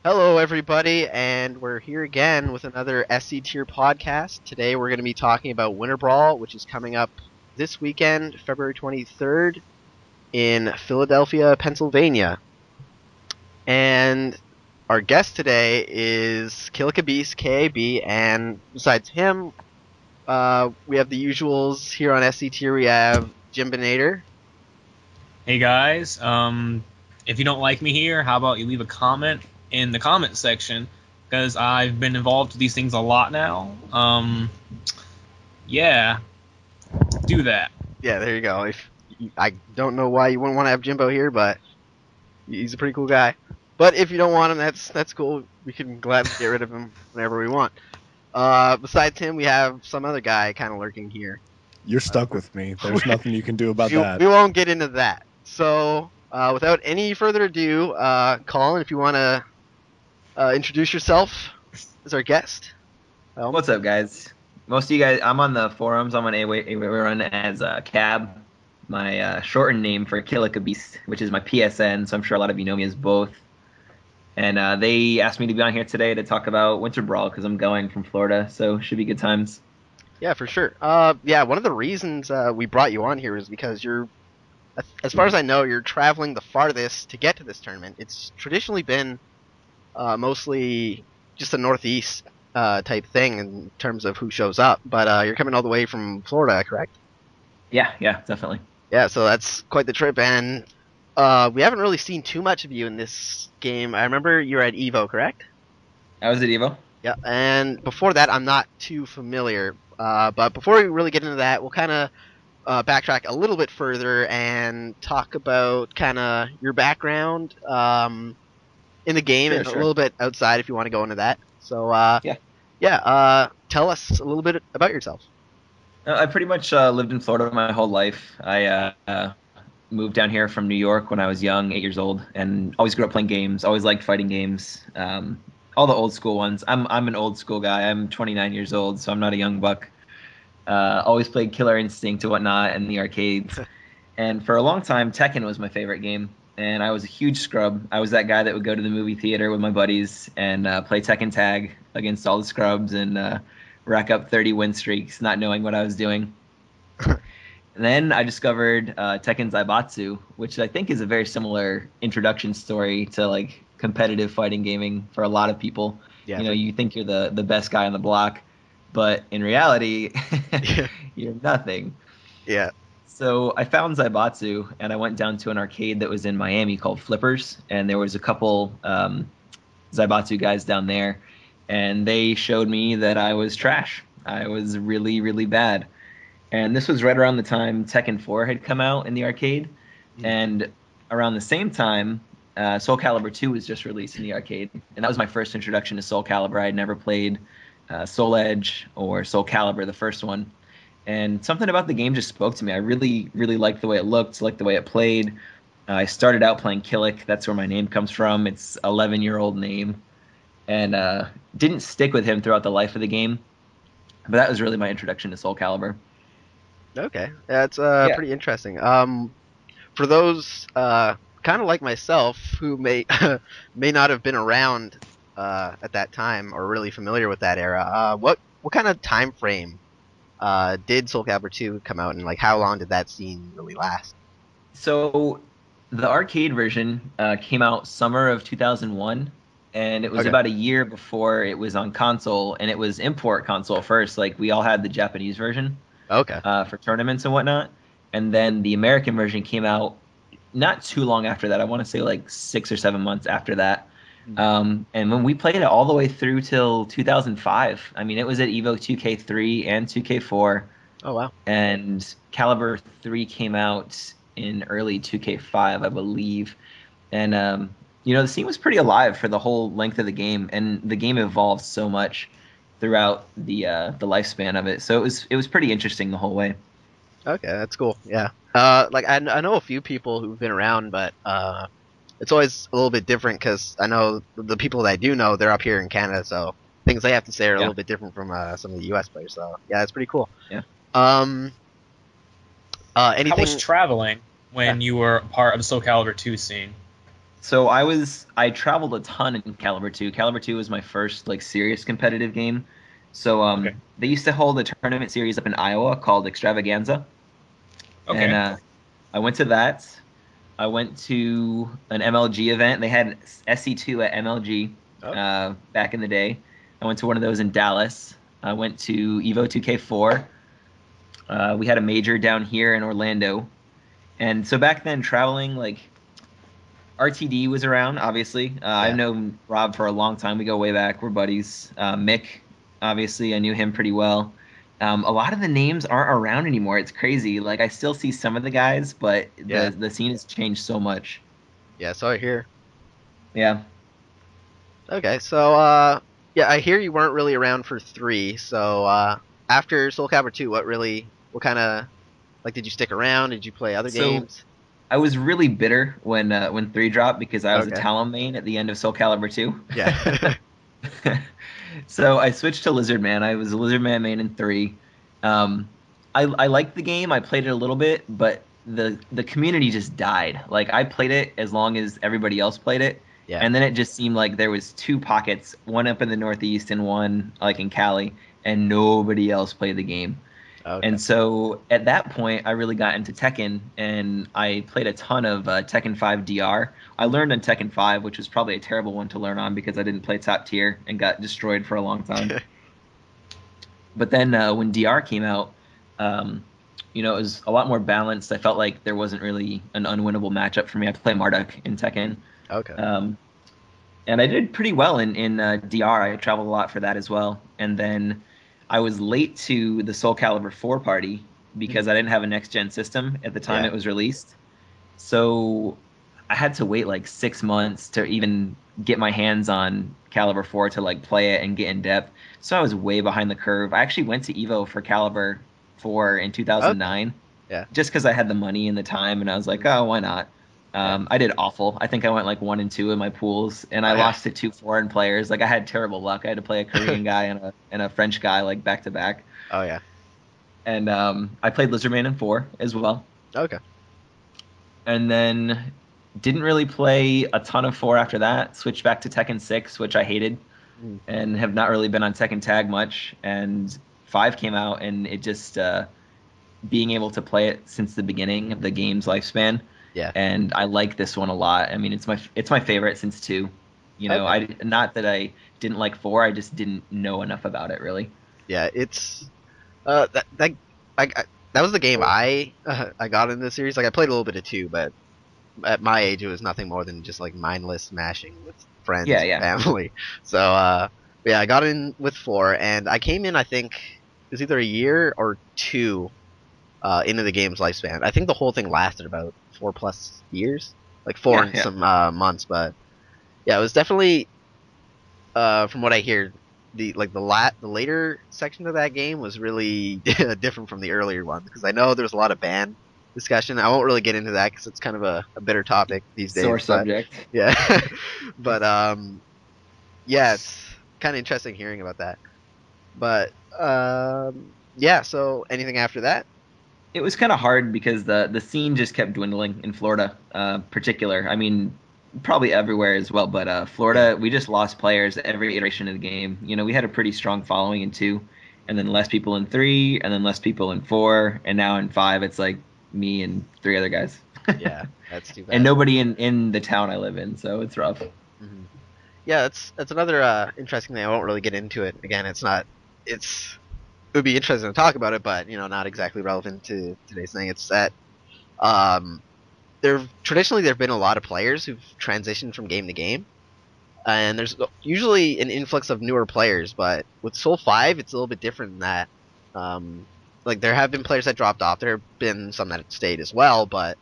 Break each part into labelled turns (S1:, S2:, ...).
S1: Hello, everybody, and we're here again with another SCTier podcast. Today, we're going to be talking about Winter Brawl, which is coming up this weekend, February 23rd, in Philadelphia, Pennsylvania. And our guest today is kilikAbeast, KAB, and besides him, we have the usuals here on SCTier. We have Jimbinator.
S2: Hey guys, if you don't like me here, how about you leave a comment in the comment section, because I've been involved with these things a lot now. Yeah, do that.
S1: Yeah, there you go. I don't know why you wouldn't want to have Jimbo here, but he's a pretty cool guy. But if you don't want him, that's cool. We can gladly get rid of him whenever we want. Besides him, we have some other guy kind of lurking here.
S3: You're stuck with me. There's nothing you can do about that.
S1: We won't get into that. So, without any further ado, Colin, if you want to introduce yourself as our guest.
S4: What's up, guys? Most of you guys, I'm on the forums. I'm on run as Cab, my shortened name for kilikAbeast, which is my PSN, so I'm sure a lot of you know me as both. And they asked me to be on here today to talk about Winter Brawl because I'm going from Florida, so should be good times.
S1: Yeah, for sure. Yeah, one of the reasons we brought you on here is because you're, as far as I know, you're traveling the farthest to get to this tournament. It's traditionally been mostly just a Northeast type thing in terms of who shows up, but you're coming all the way from Florida, correct?
S4: Yeah, definitely.
S1: Yeah, so that's quite the trip, and we haven't really seen too much of you in this game. I remember you were at EVO, correct?
S4: I was at EVO.
S1: Yeah, and before that, I'm not too familiar. But before we really get into that, we'll kind of backtrack a little bit further and talk about kind of your background in the game and a little bit outside if you want to go into that. So, tell us a little bit about yourself.
S4: I pretty much lived in Florida my whole life. I moved down here from New York when I was young, 8 years old, and always grew up playing games. Always liked fighting games. All the old school ones. I'm an old school guy. I'm 29 years old, so I'm not a young buck. Always played Killer Instinct and whatnot in the arcades. And for a long time, Tekken was my favorite game. And I was a huge scrub. I was that guy that would go to the movie theater with my buddies and play Tekken Tag against all the scrubs and rack up 30 win streaks, not knowing what I was doing. And then I discovered Tekken Zaibatsu, which I think is a very similar introduction story to like competitive fighting gaming for a lot of people. Yeah, you think you're the best guy on the block, but in reality, you're nothing.
S1: Yeah.
S4: So I found Zaibatsu, and I went down to an arcade that was in Miami called Flippers, and there was a couple Zaibatsu guys down there, and they showed me that I was trash. I was really, really bad. And this was right around the time Tekken 4 had come out in the arcade, and around the same time, Soulcalibur 2 was just released in the arcade, and that was my first introduction to Soulcalibur. I had never played Soul Edge or Soulcalibur, the first one, and something about the game just spoke to me. I really, really liked the way it looked, liked the way it played. I started out playing Kilik. That's where my name comes from. It's 11-year-old name, and didn't stick with him throughout the life of the game, but that was really my introduction to Soulcalibur.
S1: Okay, that's pretty interesting. For those kind of like myself who may not have been around at that time or really familiar with that era, what kind of time frame did Soulcalibur 2 come out, and like how long did that scene really last?
S4: So the arcade version came out summer of 2001, and it was about a year before it was on console, and it was import console first. Like we all had the Japanese version.
S1: Okay.
S4: For tournaments and whatnot. And then the American version came out not too long after that. I want to say like 6 or 7 months after that. And when we played it all the way through till 2005, I mean, it was at EVO 2K3 and 2K4.
S1: Oh, wow.
S4: And Calibur 3 came out in early 2K5, I believe. And, the scene was pretty alive for the whole length of the game. And the game evolved so much throughout the lifespan of it, so it was pretty interesting the whole way.
S1: Okay, that's cool. Yeah, like I know a few people who've been around, but it's always a little bit different because I know the people that I do know, they're up here in Canada, so things they have to say are a little bit different from some of the U.S. players. So yeah, it's pretty cool.
S4: Yeah.
S1: Anything?
S2: How was traveling when you were part of the Soulcalibur 2 scene?
S4: So I traveled a ton in Calibur 2. Calibur 2 was my first like serious competitive game. So
S2: Okay.
S4: they used to hold a tournament series up in Iowa called Extravaganza,
S2: Okay.
S4: and I went to that. I went to an MLG event. They had SC2 at MLG back in the day. I went to one of those in Dallas. I went to Evo 2K4. We had a major down here in Orlando. And so back then, traveling, like, RTD was around, obviously. I've known Rob for a long time. We go way back. We're buddies. Mick, obviously, I knew him pretty well. A lot of the names aren't around anymore. It's crazy. Like, I still see some of the guys, but the scene has changed so much.
S1: Yeah, so I hear.
S4: Yeah.
S1: Okay, so yeah, I hear you weren't really around for 3. So after Soulcalibur 2, what kind of like did you stick around? Did you play other
S4: So
S1: games?
S4: I was really bitter when 3 dropped because I was a
S1: Okay.
S4: Talon main at the end of Soulcalibur 2.
S1: Yeah.
S4: So I switched to Lizard Man. I was a Lizard Man main in 3. I liked the game. I played it a little bit, but the community just died. Like I played it as long as everybody else played it,
S1: Yeah.
S4: and then it just seemed like there was 2 pockets, one up in the Northeast and one like in Cali, and nobody else played the game.
S1: Okay.
S4: And so at that point, I really got into Tekken, and I played a ton of Tekken 5 DR. I learned on Tekken 5, which was probably a terrible one to learn on because I didn't play top tier and got destroyed for a long time. But then when DR came out, it was a lot more balanced. I felt like there wasn't really an unwinnable matchup for me. I play Marduk in Tekken.
S1: Okay.
S4: And I did pretty well in DR. I traveled a lot for that as well. And then I was late to the Soulcalibur 4 party because I didn't have a next-gen system at the time it was released. So I had to wait like 6 months to even get my hands on Calibur 4 to like play it and get in depth. So I was way behind the curve. I actually went to Evo for Calibur 4 in 2009.
S1: Yeah.
S4: Just because I had the money and the time, and I was like, oh, why not? I did awful. I think I went like 1 and 2 in my pools, and I lost to 2 foreign players. Like I had terrible luck. I had to play a Korean guy and a French guy like back to back.
S1: Oh yeah.
S4: And I played Lizardman in 4 as well.
S1: Okay.
S4: And then didn't really play a ton of 4 after that. Switched back to Tekken 6, which I hated, and have not really been on Tekken Tag much. And 5 came out, and it just being able to play it since the beginning of the game's lifespan.
S1: Yeah.
S4: And I like this one a lot. I mean, it's my favorite since 2. Not that I didn't like 4, I just didn't know enough about it really.
S1: Yeah, it's that was the game I got in the series. Like I played a little bit of 2, but at my age it was nothing more than just like mindless smashing with friends and family. So yeah, I got in with 4, and I came in, I think it was either a year or 2 into the game's lifespan. I think the whole thing lasted about 4+ years, like 4 and some months. But yeah, it was definitely from what I hear, the later section of that game was really different from the earlier one, because I know there's a lot of ban discussion. I won't really get into that because it's kind of a bitter topic these days.
S4: Sore subject.
S1: Yeah, but yeah, it's kind of interesting hearing about that. But yeah, so anything after that?
S4: It was kind of hard because the scene just kept dwindling in Florida, particular. I mean, probably everywhere as well, but Florida, we just lost players every iteration of the game. We had a pretty strong following in 2, and then less people in 3, and then less people in 4, and now in 5, it's like me and 3 other guys.
S1: Yeah, that's too bad.
S4: And nobody in the town I live in, so it's rough.
S1: Mm-hmm. Yeah, that's another interesting thing. I won't really get into it. Again, it would be interesting to talk about it, but not exactly relevant to today's thing. It's that traditionally there have been a lot of players who've transitioned from game to game, and there's usually an influx of newer players. But with Soul 5, it's a little bit different than that. Like there have been players that dropped off. There have been some that stayed as well, but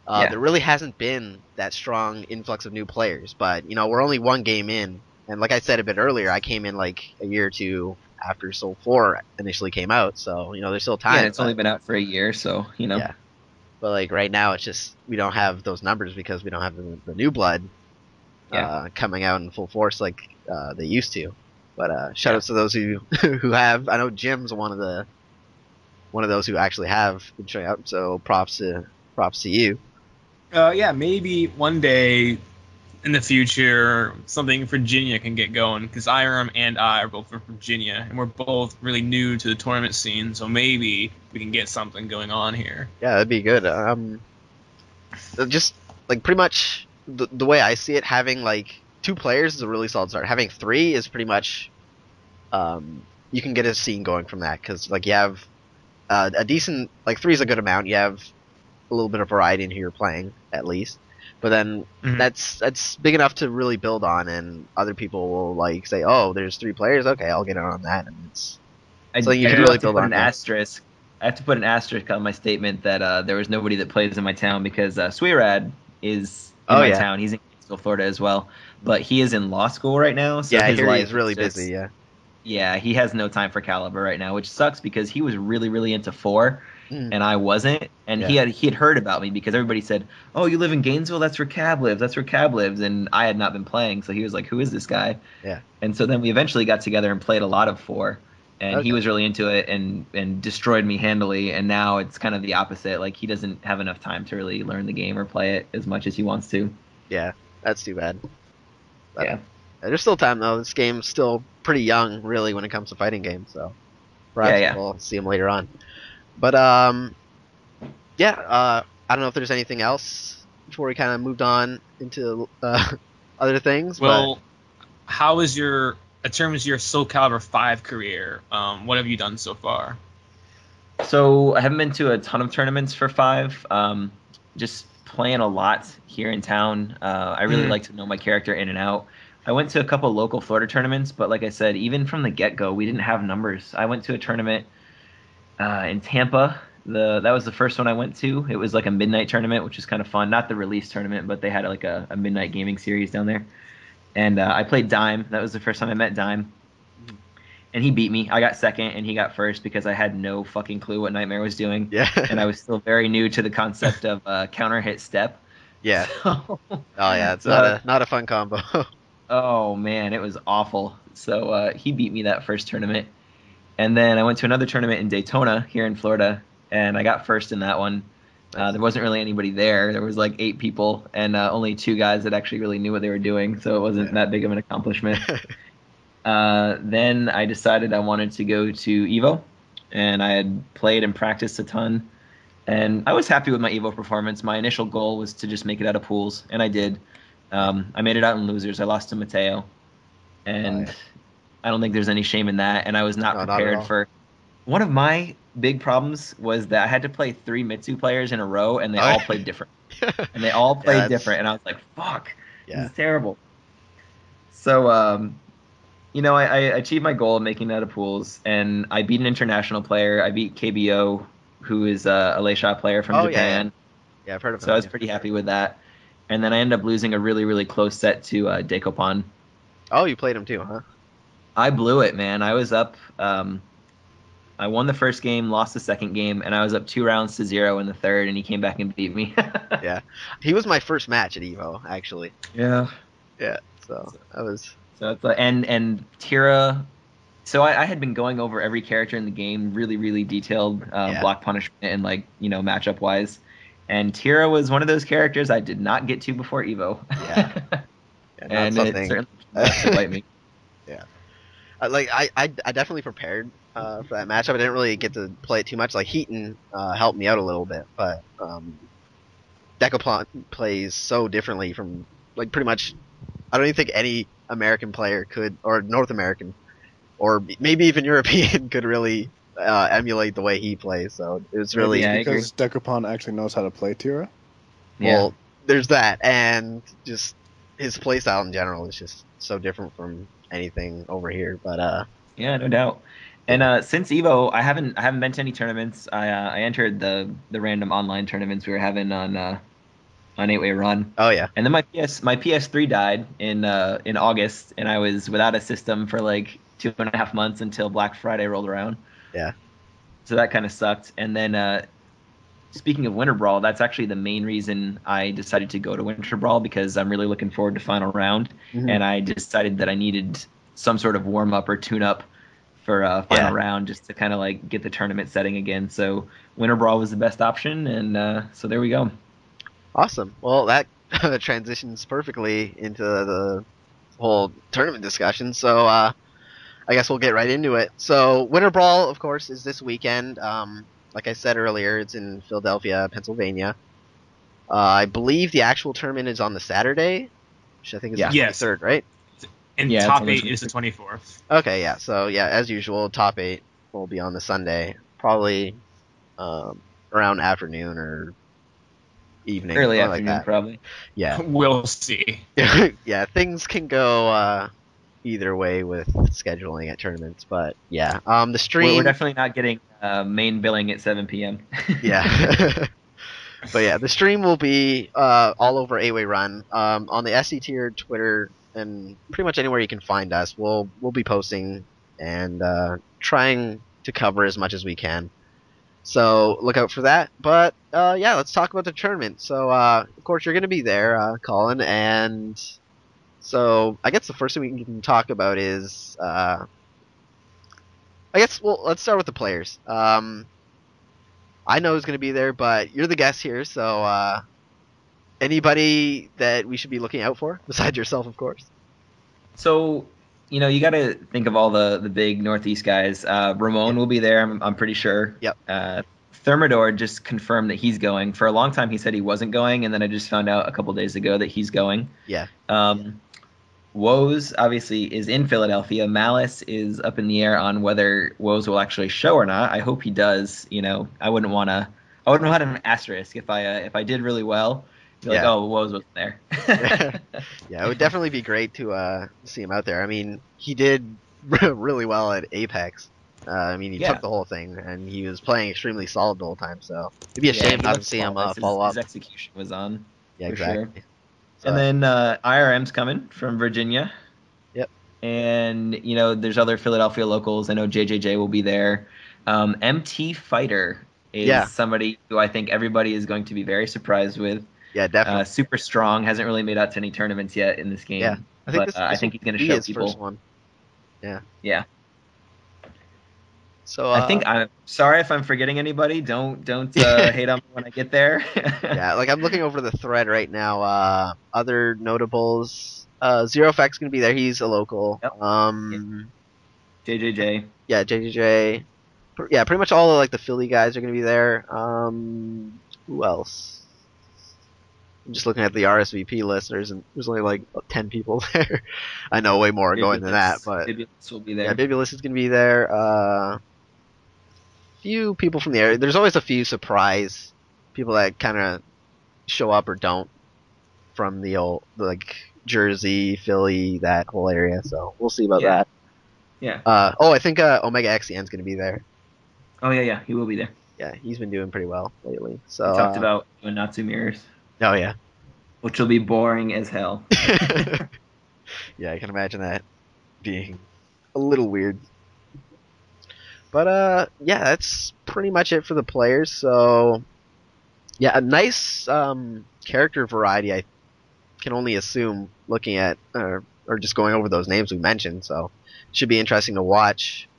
S1: there really hasn't been that strong influx of new players. But we're only 1 game in, and like I said a bit earlier, I came in like a year or 2 after Soul 4 initially came out, so there's still time.
S4: Yeah, it's only been out for a year, so
S1: Yeah, but like right now, it's just we don't have those numbers because we don't have the new blood coming out in full force like they used to. But shout outs to those who have. I know Jim's one of those who actually have been showing up. So props to you.
S2: Yeah, maybe one day in the future something Virginia can get going, because Iram and I are both from Virginia, and we're both really new to the tournament scene, so maybe we can get something going on here.
S1: Yeah, that'd be good. Just like pretty much the way I see it, having like 2 players is a really solid start. Having 3 is pretty much you can get a scene going from that, because like you have a decent, like 3 is a good amount. You have a little bit of variety in who you're playing at least, but then that's big enough to really build on, and other people will like say, oh, there's 3 players, okay, I'll get in on that, and it's something you can really build on.
S4: I have to put an asterisk on my statement that there was nobody that plays in my town, because Sweerad is in my town. He's in Gainesville, Florida as well, but he is in law school right now. So
S1: yeah,
S4: his life
S1: he's really
S4: just,
S1: busy.
S4: Yeah, he has no time for Calibur right now, which sucks because he was really, really into 4, and I wasn't. And he had heard about me because everybody said, "Oh, you live in Gainesville? That's where Cab lives. That's where Cab lives." And I had not been playing, so he was like, "Who is this guy?"
S1: Yeah.
S4: And so then we eventually got together and played a lot of 4, and he was really into it and destroyed me handily. And now it's kind of the opposite. Like, he doesn't have enough time to really learn the game or play it as much as he wants to.
S1: Yeah, that's too bad. But
S4: yeah.
S1: There's still time though. This game's still pretty young, really, when it comes to fighting games. So perhaps we'll see him later on. But I don't know if there's anything else before we kind of moved on into other things.
S2: Well, how is in terms of your Soulcalibur 5 career? What have you done so far?
S4: So I haven't been to a ton of tournaments for 5. Just playing a lot here in town. I really like to know my character in and out. I went to a couple local Florida tournaments, but like I said, even from the get-go, we didn't have numbers. I went to a tournament in Tampa. That was the first one I went to. It was like a midnight tournament, which is kind of fun. Not the release tournament, but they had like a midnight gaming series down there. And I played Dime. That was the first time I met Dime. And he beat me. I got second, and he got first because I had no fucking clue what Nightmare was doing.
S1: Yeah.
S4: And I was still very new to the concept of counter hit step.
S1: Yeah.
S4: So,
S1: it's not a fun combo.
S4: Oh man, it was awful. So he beat me that first tournament, and then I went to another tournament in Daytona here in Florida, and I got first in that one. There wasn't really anybody there. There was like 8 people, and only 2 guys that actually really knew what they were doing, so it wasn't that big of an accomplishment. Then I decided I wanted to go to EVO, and I had played and practiced a ton, and I was happy with my EVO performance. My initial goal was to just make it out of pools, and I did. I made it out in losers. I lost to Mateo, and I don't think there's any shame in that. And I was not prepared for. One of my big problems was that I had to play 3 Mitsu players in a row, and they all played different. And they all played different, and I was like, "Fuck, this is terrible." So, I achieved my goal of making it out of pools, and I beat an international player. I beat KBO, who is a lay shot player from Japan.
S1: Yeah, I've heard of him.
S4: So I was pretty happy with that. And then I ended up losing a really, really close set to Dekopan.
S1: Oh, you played him too, huh?
S4: I blew it, man. I was up. I won the first game, lost the second game, and I was up 2 rounds to 0 in the third, and he came back and beat me.
S1: Yeah. He was my first match at EVO, actually.
S4: Yeah.
S1: Yeah, so that was...
S4: So it's and Tira... So I had been going over every character in the game, really, really detailed block punishment and, matchup-wise. And Tira was one of those characters I did not get to before EVO.
S1: Yeah.
S4: And it certainly to bite me.
S1: Yeah. I definitely prepared for that matchup. I didn't really get to play it too much. Like, Heaton helped me out a little bit, but Dekopan plays so differently from, like, pretty much... I don't even think any American player could, or North American, or maybe even European could really... emulate the way he plays, so it was really
S3: because Dekopan actually knows how to play Tira.
S1: Well, there's that, and just his playstyle in general is just so different from anything over here. But
S4: yeah, no doubt. And since EVO, I haven't been to any tournaments. I entered the random online tournaments we were having on 8-Way Run.
S1: Oh yeah.
S4: And then my PS3 died in August, and I was without a system for like 2.5 months until Black Friday rolled around.
S1: Yeah.
S4: So that kind of sucked. And then speaking of Winter Brawl, that's actually the main reason I decided to go to Winter Brawl, because I'm really looking forward to Final Round. Mm-hmm. And I decided that I needed some sort of warm-up or tune-up for Final Round just to kind of like get the tournament setting again. So Winter Brawl was the best option, and so there we go.
S1: Awesome. Well, that transitions perfectly into the whole tournament discussion. So I guess we'll get right into it. So Winter Brawl, of course, is this weekend. Like I said earlier, it's in Philadelphia, Pennsylvania. I believe the actual tournament is on the Saturday, which I think is the
S2: Yes.
S1: 23rd, right?
S2: And
S4: Yeah, it's
S2: top
S4: on the
S2: 8 is the 24th.
S1: Okay, yeah. So yeah, as usual, top 8 will be on the Sunday, probably around afternoon or evening,
S4: Early
S1: something like
S4: afternoon,
S1: that.
S4: probably.
S1: Yeah,
S2: We'll see.
S1: yeah. Things can go either way with scheduling at tournaments, but yeah. The stream.
S4: We're definitely not getting main billing at 7 p.m.
S1: Yeah. But yeah, the stream will be all over 8-Way Run on the SCTier Twitter and pretty much anywhere you can find us. We'll be posting and trying to cover as much as we can. So look out for that. But yeah, let's talk about the tournament. So of course you're going to be there, Colin, and so I guess the first thing we can talk about is I guess let's start with the players. I know who's going to be there, but you're the guest here, so anybody that we should be looking out for besides yourself, of course.
S4: So, you got to think of all the big Northeast guys. Ramon will be there, I'm pretty sure.
S1: Yep.
S4: Thermidor just confirmed that he's going. For a long time, he said he wasn't going, and then I just found out a couple days ago that he's going.
S1: Yeah.
S4: Woes obviously is in Philadelphia. Malice is up in the air on whether Woes will actually show or not. I hope he does. I wouldn't want to. I wouldn't have an asterisk if I did really well. Be like, oh, Woes wasn't there.
S1: Yeah, it would definitely be great to see him out there. I mean, he did really well at Apex. He took the whole thing, and he was playing extremely solid the whole time. So it'd be a shame not to see him follow up.
S4: His execution was on.
S1: Yeah, exactly.
S4: Sure. And then IRM's coming from Virginia.
S1: Yep.
S4: And, there's other Philadelphia locals. I know JJJ will be there. MT Fighter is somebody who I think everybody is going to be very surprised with.
S1: Yeah, definitely.
S4: Super strong. Hasn't really made out to any tournaments yet in this game.
S1: Yeah.
S4: I think he's going to show
S1: his
S4: people.
S1: First one. Yeah.
S4: Yeah.
S1: So
S4: I think I'm sorry if I'm forgetting anybody. Don't hate on me when I get there.
S1: Yeah, like I'm looking over the thread right now. Other notables. Zero Effect's gonna be there. He's a local.
S4: Yep. JJJ.
S1: Yeah, JJJ. Yeah, pretty much all of the Philly guys are gonna be there. Who else? I'm just looking at the RSVP list. There's only 10 people there. I know way more are going than that, but
S4: Bibulus will be there.
S1: Yeah, Bibulus is gonna be there. Few people from the area. There's always a few surprise people that kind of show up or don't from the old Jersey, Philly, that whole area. So we'll see about that.
S4: Yeah.
S1: I think Omega XCN's going to be there.
S4: Oh yeah, he will be there.
S1: Yeah, he's been doing pretty well lately. So
S4: we talked about doing Natsu mirrors.
S1: Oh yeah.
S4: Which will be boring as hell.
S1: Yeah, I can imagine that being a little weird. But yeah, that's pretty much it for the players. So yeah, a nice character variety. I can only assume looking at or just going over those names we mentioned. So it should be interesting to watch.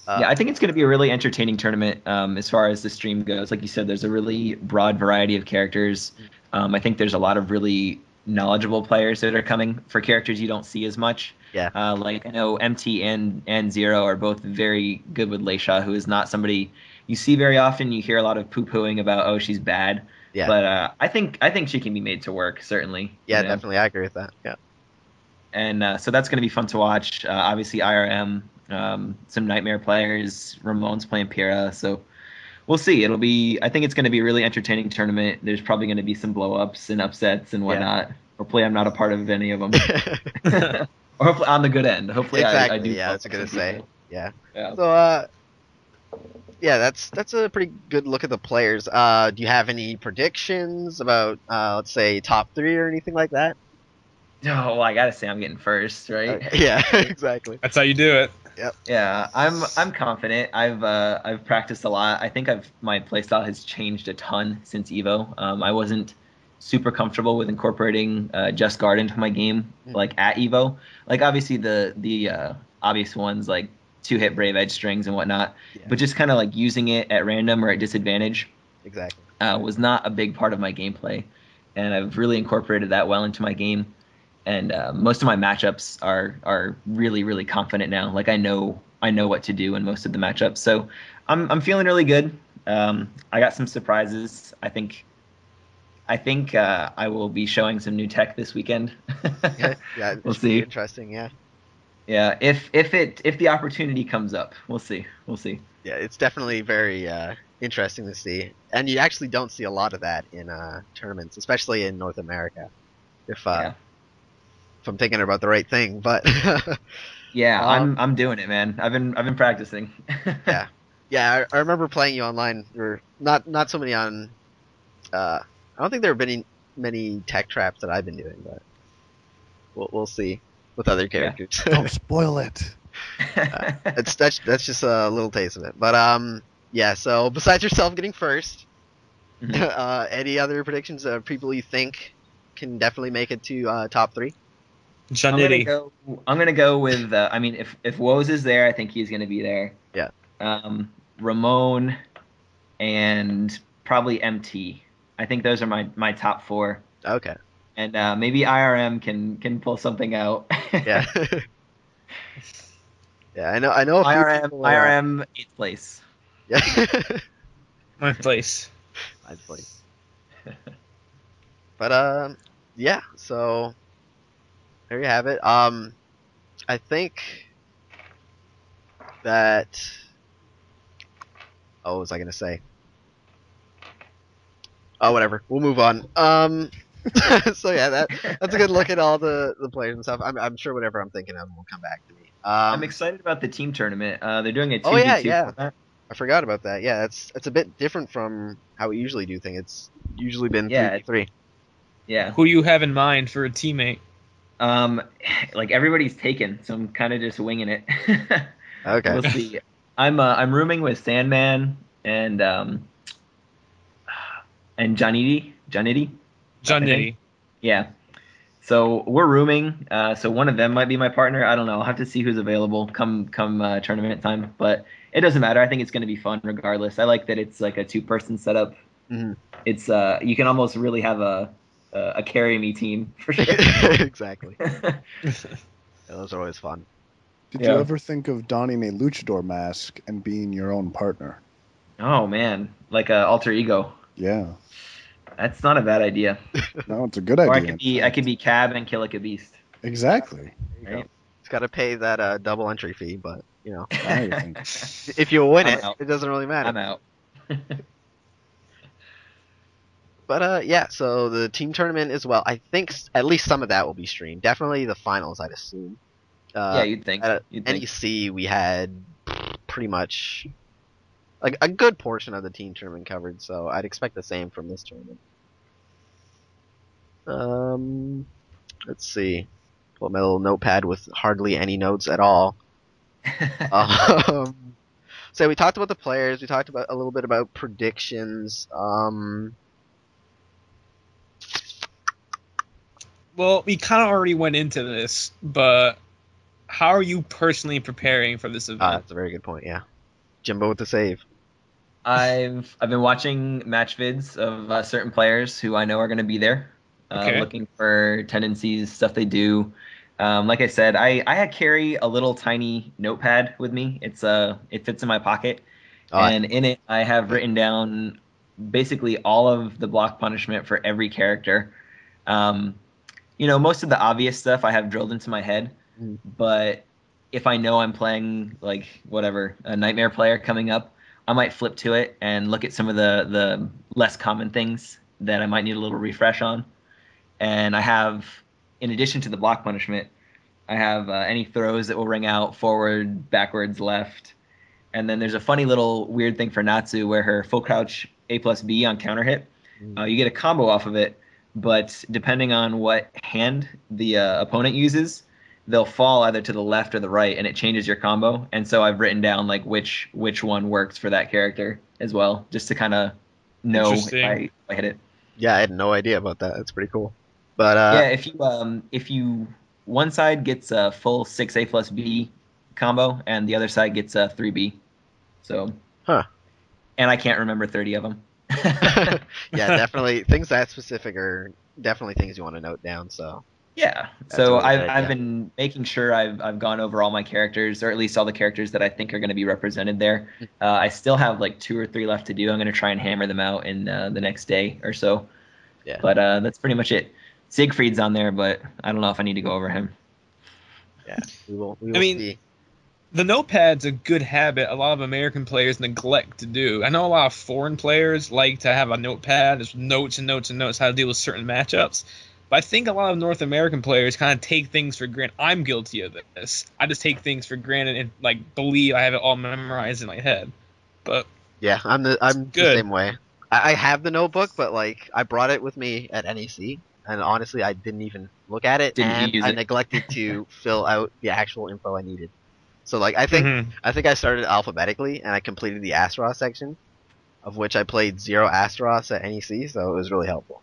S4: Yeah, I think it's going to be a really entertaining tournament as far as the stream goes. Like you said, there's a really broad variety of characters. I think there's a lot of really knowledgeable players that are coming for characters you don't see as much.
S1: Yeah.
S4: I know MT and Zero are both very good with Leisha, who is not somebody you see very often. You hear a lot of poo-pooing about, oh, she's bad.
S1: Yeah.
S4: But I think she can be made to work, certainly.
S1: Yeah, definitely. I agree with that. Yeah.
S4: And so that's going to be fun to watch. Obviously, IRM, some Nightmare players. Ramon's playing Pyrrha, so we'll see. I think it's going to be a really entertaining tournament. There's probably going to be some blow-ups and upsets and whatnot. Yeah. Hopefully I'm not a part of any of them. Or hopefully on the good end. Hopefully
S1: exactly.
S4: I do.
S1: Yeah, that's what I was going to say. Yeah.
S4: Yeah.
S1: So, yeah, that's a pretty good look at the players. Do you have any predictions about, let's say, top 3 or anything like that?
S4: Oh, well, I gotta say I'm getting first, right?
S1: Okay. Yeah, exactly.
S2: That's how you do it.
S1: Yep.
S4: Yeah, I'm confident. I've practiced a lot. I think my playstyle has changed a ton since Evo. I wasn't super comfortable with incorporating Just Guard into my game at Evo. Obviously the obvious ones like 2-hit Brave Edge strings and whatnot, but just kind of using it at random or at disadvantage.
S1: Exactly.
S4: Was not a big part of my gameplay. and I've really incorporated that well into my game. And most of my matchups are really, really confident now. Like I know what to do in most of the matchups. So I'm feeling really good. I got some surprises. I think I will be showing some new tech this weekend.
S1: Yeah,
S4: We'll
S1: it's pretty
S4: see.
S1: interesting. Yeah,
S4: Yeah, if the opportunity comes up, we'll see.
S1: yeah, it's definitely very interesting to see, and you actually don't see a lot of that in tournaments, especially in North America.
S4: Yeah,
S1: If I'm thinking about the right thing, but
S4: yeah,
S1: um,
S4: I'm doing it, man. I've been practicing.
S1: yeah, yeah, I remember playing you online, or not so many on. I don't think there have been many tech traps that I've been doing, but we'll see with other
S4: Yeah.
S1: characters.
S3: Don't spoil it.
S1: That's just a little taste of it. But yeah. So besides yourself getting first,
S4: Mhm.
S1: any other predictions of people you think can definitely make it to top 3?
S2: Janity.
S4: I'm gonna go with. I mean, if Woes is there, I think he's gonna be there.
S1: Yeah.
S4: Ramon and probably MT. I think those are my top 4.
S1: Okay.
S4: And maybe IRM can pull something out.
S1: Yeah. Yeah. I know a few
S4: IRM
S1: people.
S4: IRM 8th place.
S1: Yeah.
S2: My place.
S1: I'd play. But yeah. So there you have it. I think that. Oh, what was I gonna say? Oh, whatever. We'll move on. So yeah, that's a good look at all the players and stuff. I'm sure whatever I'm thinking of will come back to me.
S4: I'm excited about the team tournament. They're doing a
S1: Oh yeah,
S4: 2v2
S1: yeah.
S4: format.
S1: I forgot about that. Yeah, it's a bit different from how we usually do things. It's usually been
S4: Yeah,
S1: 3v3.
S4: yeah.
S2: Who do you have in mind for a teammate?
S4: Um, like everybody's taken, so I'm kind of just winging it.
S1: Okay.
S4: We'll see. I'm rooming with Sandman and Janity. I think.
S2: Janity.
S4: Yeah. So we're rooming. So one of them might be my partner. I don't know. I'll have to see who's available come tournament time. But it doesn't matter. I think it's going to be fun regardless. I like that it's like a 2-person setup.
S1: Hmm.
S4: It's you can almost really have a carry me team for sure.
S1: Exactly. Yeah, those are always fun.
S3: Did
S4: Yeah.
S3: you ever think of donning a luchador mask and being your own partner?
S4: Oh man, like a alter ego.
S3: Yeah.
S4: That's not a bad idea.
S3: No, it's a good
S4: Or
S3: idea.
S4: I could be Cab and kilikAbeast.
S3: Exactly.
S1: There you
S4: Right?
S1: go. It's got to pay that double entry fee, but
S3: Now you think.
S1: if you win
S4: I'm
S1: it,
S4: out.
S1: it doesn't really matter.
S4: I'm out.
S1: But yeah, so the team tournament as well. I think at least some of that will be streamed. Definitely the finals, I'd assume.
S4: Yeah, you'd think.
S1: At
S4: You'd think.
S1: NEC, we had pretty much like a good portion of the team tournament covered, so I'd expect the same from this tournament. Let's see. Pull up my little notepad with hardly any notes at all. So we talked about the players. We talked about a little bit about predictions.
S2: Well, we kind of already went into this, but how are you personally preparing for this event?
S1: That's a very good point. Yeah, Jimbo with the save.
S4: I've been watching match vids of certain players who I know are going to be there,
S2: Okay.
S4: looking for tendencies, stuff they do. Like I said, I carry a little tiny notepad with me. It fits in my pocket, and in it I have written down basically all of the block punishment for every character. Most of the obvious stuff I have drilled into my head, but if I know I'm playing like whatever a nightmare player coming up, I might flip to it and look at some of the less common things that I might need a little refresh on. And I have, in addition to the block punishment, I have any throws that will ring out forward, backwards, left. And then there's a funny little weird thing for Natsu where her full crouch A+B on counter hit, you get a combo off of it, but depending on what hand the opponent uses, they'll fall either to the left or the right, and it changes your combo. And so I've written down like which one works for that character as well, just to kind of know if I hit it.
S1: Yeah, I had no idea about that. That's pretty cool. But
S4: yeah, if you one side gets a full 6A+B combo, and the other side gets a 3B. So, and I can't remember 30 of them.
S1: Yeah, definitely things that specific are definitely things you want to note down. So
S4: Yeah.
S1: That's
S4: So
S1: really good,
S4: I've
S1: yeah.
S4: been making sure I've gone over all my characters, or at least all the characters that I think are going to be represented there. I still have like 2 or 3 left to do. I'm going to try and hammer them out in the next day or so.
S1: Yeah.
S4: But that's pretty much it. Siegfried's on there, but I don't know if I need to go over him.
S1: Yeah, we will
S2: I mean,
S1: see.
S2: The notepad's a good habit a lot of American players neglect to do. I know a lot of foreign players like to have a notepad, just notes and notes and notes how to deal with certain matchups. But I think a lot of North American players kind of take things for granted. I'm guilty of this. I just take things for granted and like believe I have it all memorized in my head. But
S1: Yeah, I'm the
S2: good.
S1: same way. I have the notebook, but like I brought it with me at NEC, and honestly, I didn't even look at it,
S4: Didn't
S1: and
S4: use
S1: I
S4: it.
S1: neglected to fill out the actual info I needed. So like
S2: Mhm.
S1: I think I started alphabetically, and I completed the Astaroth section, of which I played 0 Astaroths at NEC, so it was really helpful.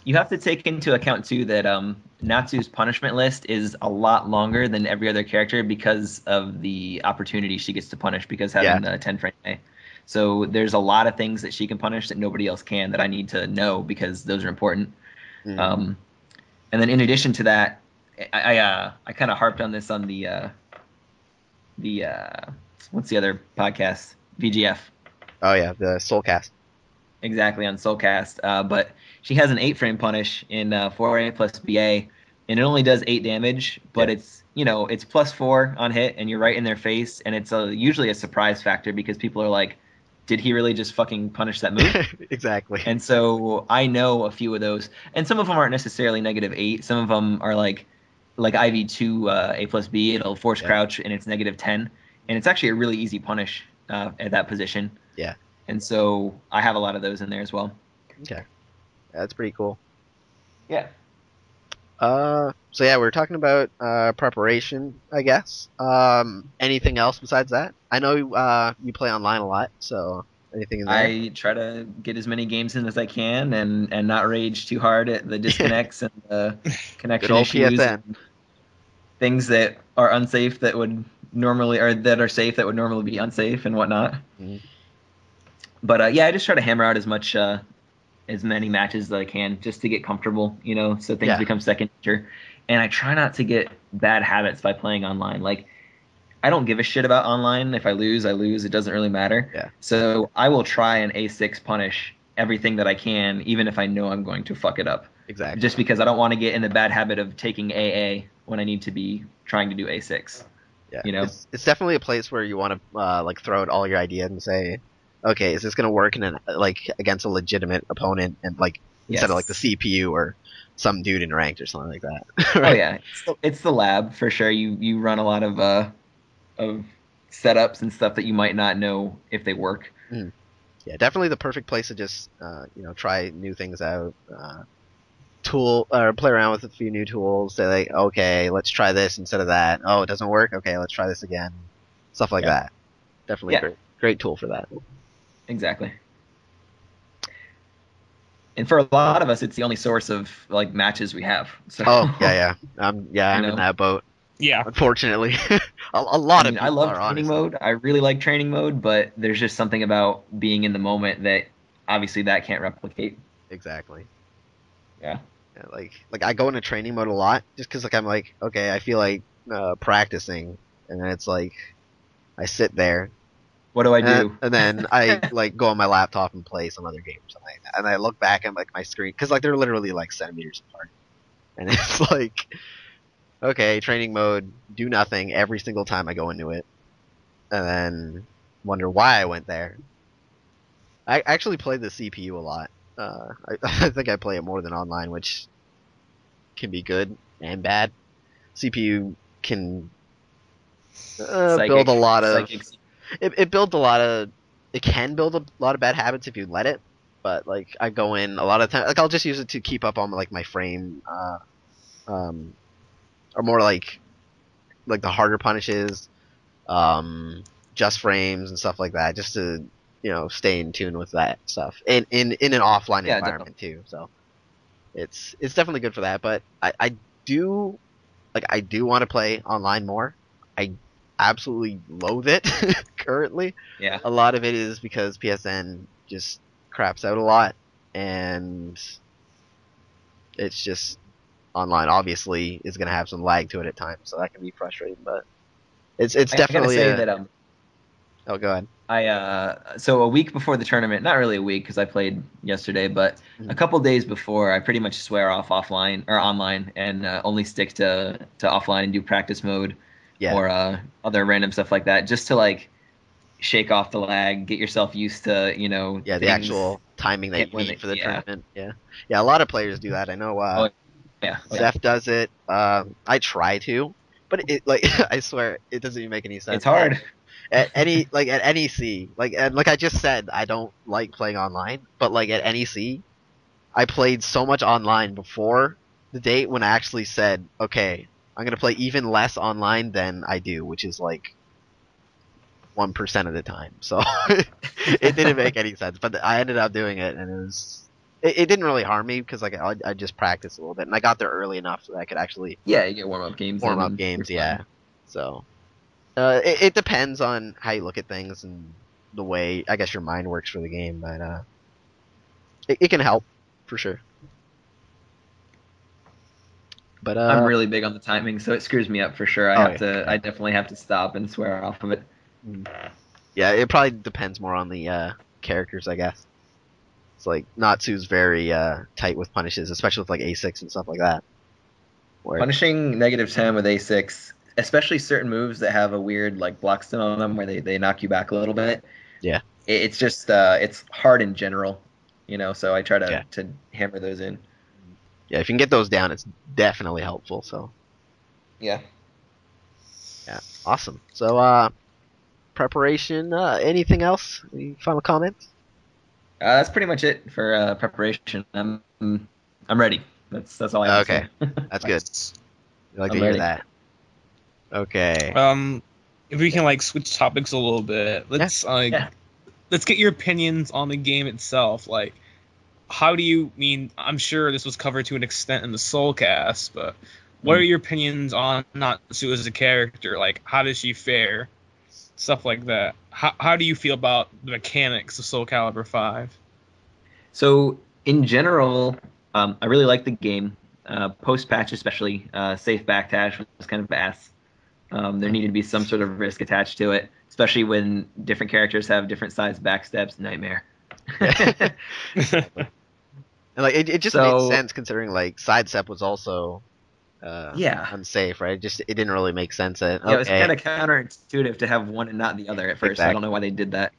S4: You have to take into account too that Natsu's punishment list is a lot longer than every other character because of the opportunity she gets to punish because having the 10 frame day. So there's a lot of things that she can punish that nobody else can that I need to know because those are important.
S1: Mm.
S4: And then in addition to that, I kind of harped on this on the what's the other podcast? VGF.
S1: Oh yeah, the Soulcast.
S4: Exactly, on Soulcast. But she has an 8-frame punish in 4A plus BA, and it only does 8 damage, but
S1: Yeah.
S4: it's it's +4 on hit, and you're right in their face, and it's usually a surprise factor because people are like, did he really just fucking punish that move?
S1: Exactly.
S4: And so I know a few of those, and some of them aren't necessarily -8. Some of them are like IV2 A plus B. It'll force crouch, and it's -10, and it's actually a really easy punish at that position.
S1: Yeah.
S4: And so I have a lot of those in there as well.
S1: Okay. That's pretty cool.
S4: Yeah.
S1: So yeah, we were talking about preparation, I guess. Anything else besides that? I know you play online a lot, so anything in there?
S4: I try to get as many games in as I can and not rage too hard at the disconnects and the
S1: Good
S4: connection
S1: old
S4: issues
S1: PSN.
S4: and things that are unsafe that would normally, or that are safe that would normally be unsafe and whatnot.
S1: Mhm.
S4: But yeah, I just try to hammer out as many matches as I can just to get comfortable, so things
S1: Yeah.
S4: become second nature. And I try not to get bad habits by playing online. Like, I don't give a shit about online. If I lose, I lose. It doesn't really matter.
S1: Yeah.
S4: So I will try an A6 punish everything that I can, even if I know I'm going to fuck it up.
S1: Exactly.
S4: Just because I don't want to get in the bad habit of taking AA when I need to be trying to do A6.
S1: Yeah. It's definitely a place where you want to like throw out all your ideas and say, okay, is this gonna work against a legitimate opponent and like instead of like the CPU or some dude in ranked or something like that.
S4: Right? Oh yeah, it's the lab for sure. You run a lot of setups and stuff that you might not know if they work.
S1: Mm. Yeah, definitely the perfect place to just try new things out, play around with a few new tools. Say like, okay, let's try this instead of that. Oh, it doesn't work. Okay, let's try this again. Stuff like that. Definitely great tool for that.
S4: Exactly. And for a lot of us, it's the only source of like matches we have. So.
S1: Oh yeah. I'm in that boat.
S2: Yeah.
S1: Unfortunately, a lot of people
S4: I love
S1: are,
S4: training
S1: honestly.
S4: mode. I really like training mode, but there's just something about being in the moment that obviously that can't replicate.
S1: Exactly.
S4: Yeah.
S1: Like I go into training mode a lot just because like I'm like, okay, I feel like practicing, and then it's like I sit there.
S4: What do I do?
S1: And then I like go on my laptop and play some other game or something like that. And I look back at like my screen because like they're literally like centimeters apart, and it's like, okay, training mode, do nothing every single time I go into it, and then wonder why I went there. I actually play the CPU a lot. I think I play it more than online, which can be good and bad. CPU can build a lot of. It builds a lot of. It can build a lot of bad habits if you let it. But like I go in a lot of times, like I'll just use it to keep up on like my frame, or more like the harder punishes, just frames and stuff like that, just to stay in tune with that stuff in an offline environment too. So it's definitely good for that. But I do want to play online more. I absolutely loathe it currently.
S4: Yeah.
S1: A lot of it is because PSN just craps out a lot, and It's just online obviously is going to have some lag to it at times, so that can be frustrating. But it's
S4: I
S1: definitely
S4: gotta say that
S1: Oh, go ahead.
S4: so a week before the tournament, not really a week because I played yesterday, but a couple days before, I pretty much swear off offline or online and only stick to offline and do practice mode or other random stuff like that, just to like shake off the lag, get yourself used to
S1: the
S4: things.
S1: actual timing that you
S4: when
S1: need for the tournament. Yeah, a lot of players do that. I know.
S4: Oh, yeah.
S1: Zeph does it. I try to, but it like I swear it doesn't even make any sense.
S4: It's hard.
S1: At NEC, and like I just said, I don't like playing online, but like at NEC, I played so much online before the date when I actually said, okay, I'm gonna play even less online than I do, which is like 1% of the time. So it didn't make any sense, but I ended up doing it, and it didn't really harm me because like I just practiced a little bit, and I got there early enough so that I could actually
S4: you get warm up games.
S1: Yeah. So it depends on how you look at things and the way I guess your mind works for the game, but it can help for sure. But
S4: I'm really big on the timing, so it screws me up for sure. I definitely have to stop and swear off of it.
S1: Yeah, it probably depends more on the characters, I guess. It's like Natsu's very tight with punishes, especially with like A6 and stuff like that.
S4: Punishing -10 with A6, especially certain moves that have a weird like block stun on them where they knock you back a little bit.
S1: Yeah.
S4: It's just it's hard in general, so I try to hammer those in.
S1: Yeah, if you can get those down, it's definitely helpful. So.
S4: Yeah.
S1: Yeah. Awesome. So preparation. Anything else? Any final comments?
S4: That's pretty much it for preparation. I'm ready. That's all I have to say.
S1: That's good. I like to hear that. Okay.
S2: If we can like switch topics a little bit, let's get your opinions on the game itself. Like, how do you mean? I'm sure this was covered to an extent in the Soulcast, but what are your opinions on Natsu as a character? Like, how does she fare? Stuff like that. How do you feel about the mechanics of Soulcalibur 5?
S4: So in general, I really like the game. Post patch especially, safe backdash was kind of ass. There needed to be some sort of risk attached to it, especially when different characters have different size backsteps. Nightmare.
S1: And like it just made sense considering like sidestep was also unsafe, right? It didn't really make sense. It
S4: was kind of counterintuitive to have one and not the other at first. Exactly. I don't know why they did that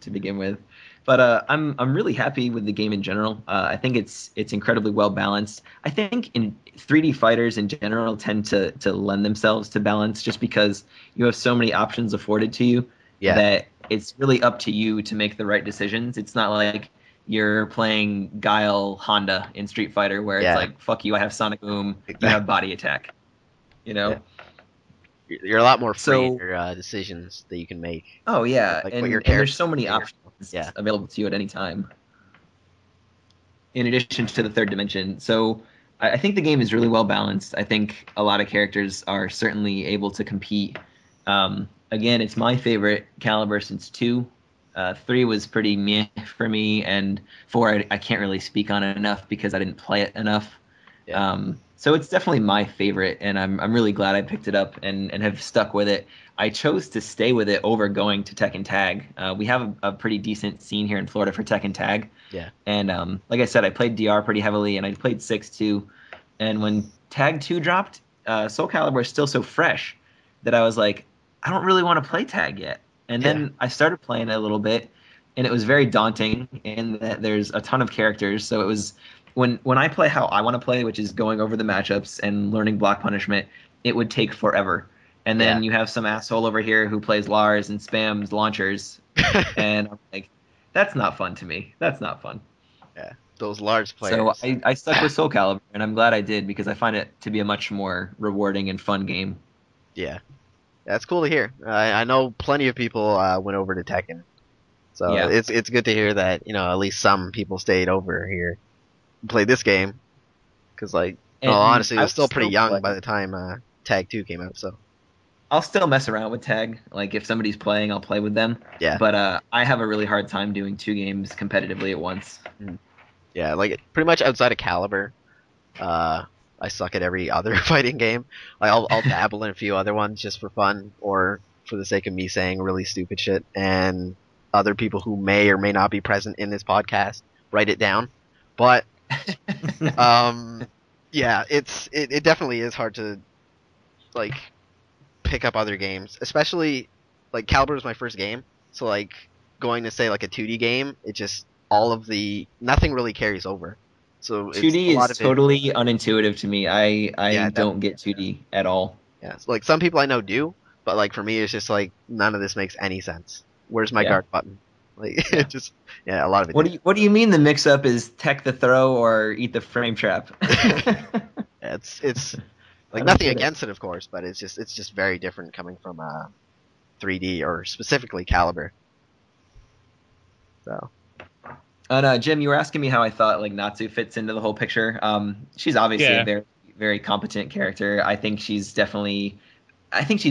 S4: to begin with, but I'm really happy with the game in general. I think it's incredibly well balanced. I think in 3D fighters in general tend to lend themselves to balance just because you have so many options afforded to you that it's really up to you to make the right decisions. It's not like you're playing Guile Honda in Street Fighter where it's like, fuck you, I have Sonic Boom, you have body attack. You're
S1: a lot more free in your decisions that you can make.
S4: Oh, yeah, like, and there's so many options available to you at any time. In addition to the third dimension. So I think the game is really well balanced. I think a lot of characters are certainly able to compete. Again, it's my favorite Calibur since 2. 3 was pretty meh for me, and 4 I can't really speak on it enough because I didn't play it enough. So it's definitely my favorite, and I'm really glad I picked it up and have stuck with it. I chose to stay with it over going to Tekken Tag. We have a pretty decent scene here in Florida for Tekken Tag.
S1: Yeah.
S4: And like I said, I played DR pretty heavily, and I played 6 too. And when Tag 2 dropped, Soulcalibur is still so fresh that I was like, I don't really want to play Tag yet. And then I started playing it a little bit, and it was very daunting in that there's a ton of characters. So it was when I play how I want to play, which is going over the matchups and learning block punishment, it would take forever. And then you have some asshole over here who plays Lars and spams launchers, and I'm like, that's not fun to me. That's not fun.
S1: Yeah, those Lars players.
S4: So I stuck with Soulcalibur, and I'm glad I did because I find it to be a much more rewarding and fun game.
S1: Yeah. That's cool to hear. I know plenty of people went over to Tekken, so it's good to hear that at least some people stayed over here and played this game. Because honestly, it was still pretty young by the time Tag 2 came out. So
S4: I'll still mess around with Tag. Like if somebody's playing, I'll play with them.
S1: Yeah.
S4: But I have a really hard time doing 2 games competitively at once.
S1: Yeah, like pretty much outside of Calibur, I suck at every other fighting game. Like, I'll dabble in a few other ones just for fun or for the sake of me saying really stupid shit. And other people who may or may not be present in this podcast write it down. But yeah, it definitely is hard to like pick up other games, especially like Calibur was my first game, so like going to say like a 2D game, it just nothing really carries over. So it's
S4: 2D
S1: a lot
S4: is
S1: of it.
S4: totally unintuitive to me. I
S1: Yeah,
S4: don't get 2D at all.
S1: Yeah, so, like some people I know do, but like for me, it's just like none of this makes any sense. Where's my
S4: Yeah.
S1: guard button? Like
S4: Yeah.
S1: it just a lot of it.
S4: What do you mean the mix up is tech the throw or eat the frame trap?
S1: It's
S4: I
S1: like
S4: don't
S1: nothing
S4: get it.
S1: against it, of course, but it's just very different coming from 3D or specifically Calibur. So
S4: And Jim, you were asking me how I thought like Natsu fits into the whole picture. She's obviously
S2: Yeah.
S4: a very, very competent character. I think she's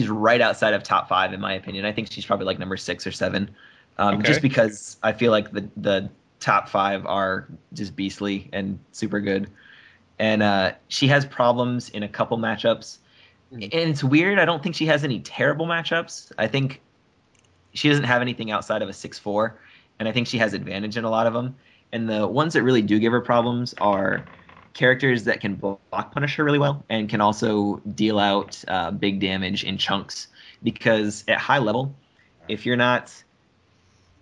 S4: right outside of top 5 in my opinion. I think she's probably like number 6 or 7,
S2: Okay.
S4: just because I feel like the top 5 are just beastly and super good. And she has problems in a couple matchups,
S1: Mhm.
S4: and it's weird. I don't think she has any terrible matchups. I think she doesn't have anything outside of a 6-4, and I think she has advantage in a lot of them. And the ones that really do give her problems are characters that can block punish her really well and can also deal out big damage in chunks. Because at high level, if you're not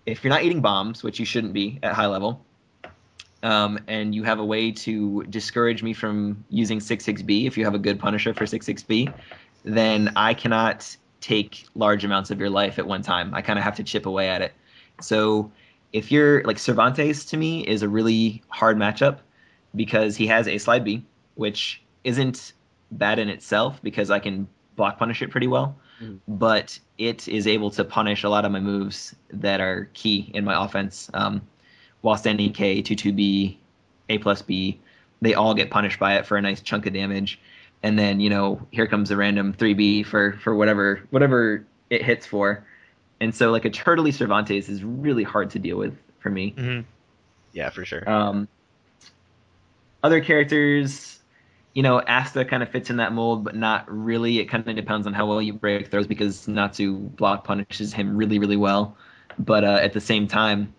S4: eating bombs, which you shouldn't be at high level, and you have a way to discourage me from using 6-6B, if you have a good punisher for 6-6B, then I cannot take large amounts of your life at one time. I kind of have to chip away at it. So if you're like Cervantes, to me is a really hard matchup because he has a slide B, which isn't bad in itself because I can block punish it pretty well, but it is able to punish a lot of my moves that are key in my offense. While standing K, 2-2B, A plus B, they all get punished by it for a nice chunk of damage. And then, here comes a random 3B for whatever it hits for. And so, like, a Turtley Cervantes is really hard to deal with for me.
S2: Mm-hmm.
S1: yeah, for sure.
S4: Other characters, Asta kind of fits in that mold, but not really. It kind of depends on how well you break throws because Natsu block punishes him really, really well. But at the same time,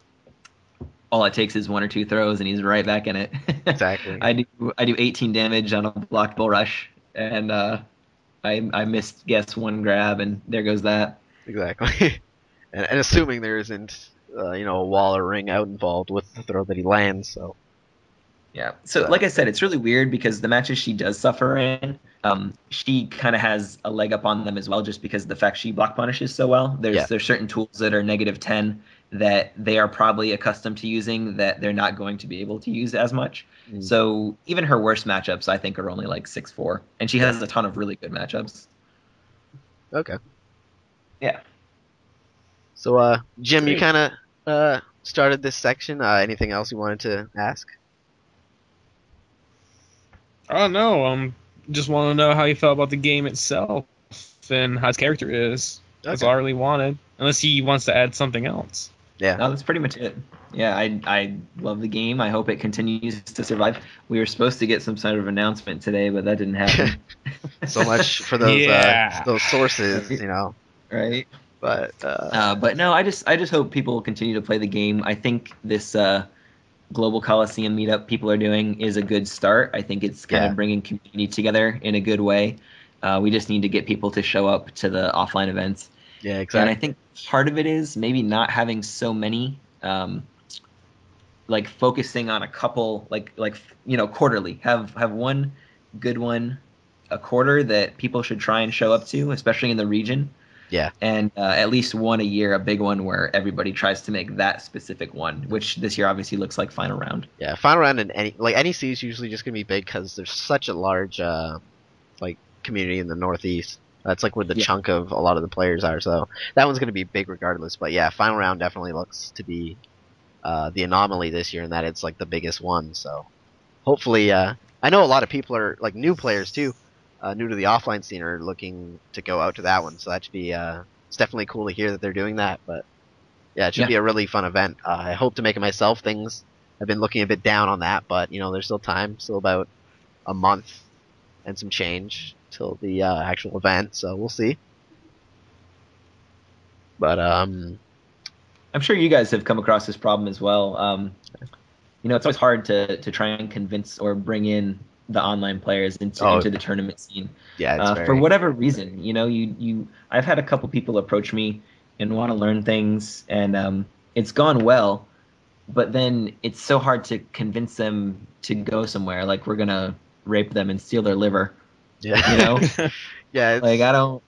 S4: all it takes is 1 or 2 throws and he's right back in it.
S1: Exactly.
S4: I do 18 damage on a blocked bull rush, and I missed guess 1 grab, and there goes that.
S1: Exactly. And assuming there isn't a wall or ring out involved with the throw that he lands, so
S4: Yeah. So like I said, it's really weird because the matches she does suffer in, she kind of has a leg up on them as well, just because of the fact she block punishes so well. There's certain tools that are -10 that they are probably accustomed to using that they're not going to be able to use as much. So even her worst matchups, I think, are only like 6-4, and she has a ton of really good matchups.
S1: Okay.
S4: Yeah.
S1: So Jim, you
S2: Great.
S1: kind of started this section. Anything else you wanted to ask?
S2: Oh no, just want to know how you felt about the game itself and how his character is. That's
S1: Okay.
S2: all I really wanted. Unless he wants to add something else.
S1: Yeah.
S4: No, that's pretty much it. Yeah, I love the game. I hope it continues to survive. We were supposed to get some sort of announcement today, but that didn't happen.
S1: So much for those
S2: Yeah.
S1: those sources,
S4: Right.
S1: But
S4: no, I just hope people continue to play the game. I think this Global Coliseum meetup people are doing is a good start. I think it's kind of bringing community together in a good way. We just need to get people to show up to the offline events.
S1: Yeah, exactly.
S4: And I think part of it is maybe not having so many, like focusing on a couple, like quarterly. Have one good one a quarter that people should try and show up to, especially in the region.
S1: Yeah.
S4: And at least one a year, a big one where everybody tries to make that specific one, which this year obviously looks like Final Round.
S1: Yeah, Final Round and NEC is usually just gonna be big because there's such a large community in the Northeast. That's like where the chunk of a lot of the players are. So that one's gonna be big regardless. But yeah, Final Round definitely looks to be the anomaly this year in that it's like the biggest one. So hopefully, I know a lot of people are like new players too. New to the offline scene are looking to go out to that one, so that should be it's definitely cool to hear that they're doing that. But yeah, it should be a really fun event. I hope to make it myself. Things I've been looking a bit down on that, but there's still time, still about a month and some change till the actual event. So we'll see. But
S4: I'm sure you guys have come across this problem as well. It's always hard to try and convince or bring in the online players into the tournament scene.
S1: Yeah,
S4: for whatever reason, I've had a couple people approach me and want to learn things, and it's gone well, but then it's so hard to convince them to go somewhere. Like, we're gonna rape them and steal their liver.
S1: Yeah. Yeah.
S4: Like, I don't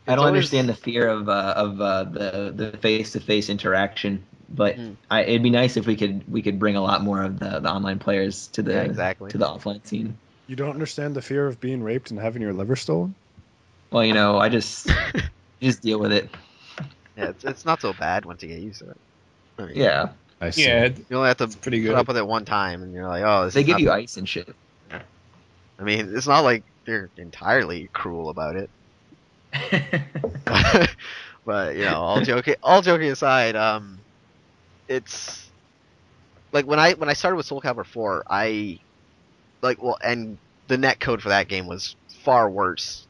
S1: always...
S4: understand the fear of the face-to-face interaction. But it'd be nice if we could bring a lot more of the online players to the to the offline scene.
S3: You don't understand the fear of being raped and having your liver stolen?
S4: Well, I just deal with it.
S1: Yeah, it's not so bad once you get used to it. I mean,
S4: yeah,
S3: I see.
S2: Yeah,
S1: you only have to
S2: pretty
S1: put
S2: good.
S1: up with it one time, and you're like, oh,
S4: they give you ice and shit.
S1: I mean, it's not like they're entirely cruel about it. But all joking aside, it's like when I started with Soulcalibur 4, and the net code for that game was far worse.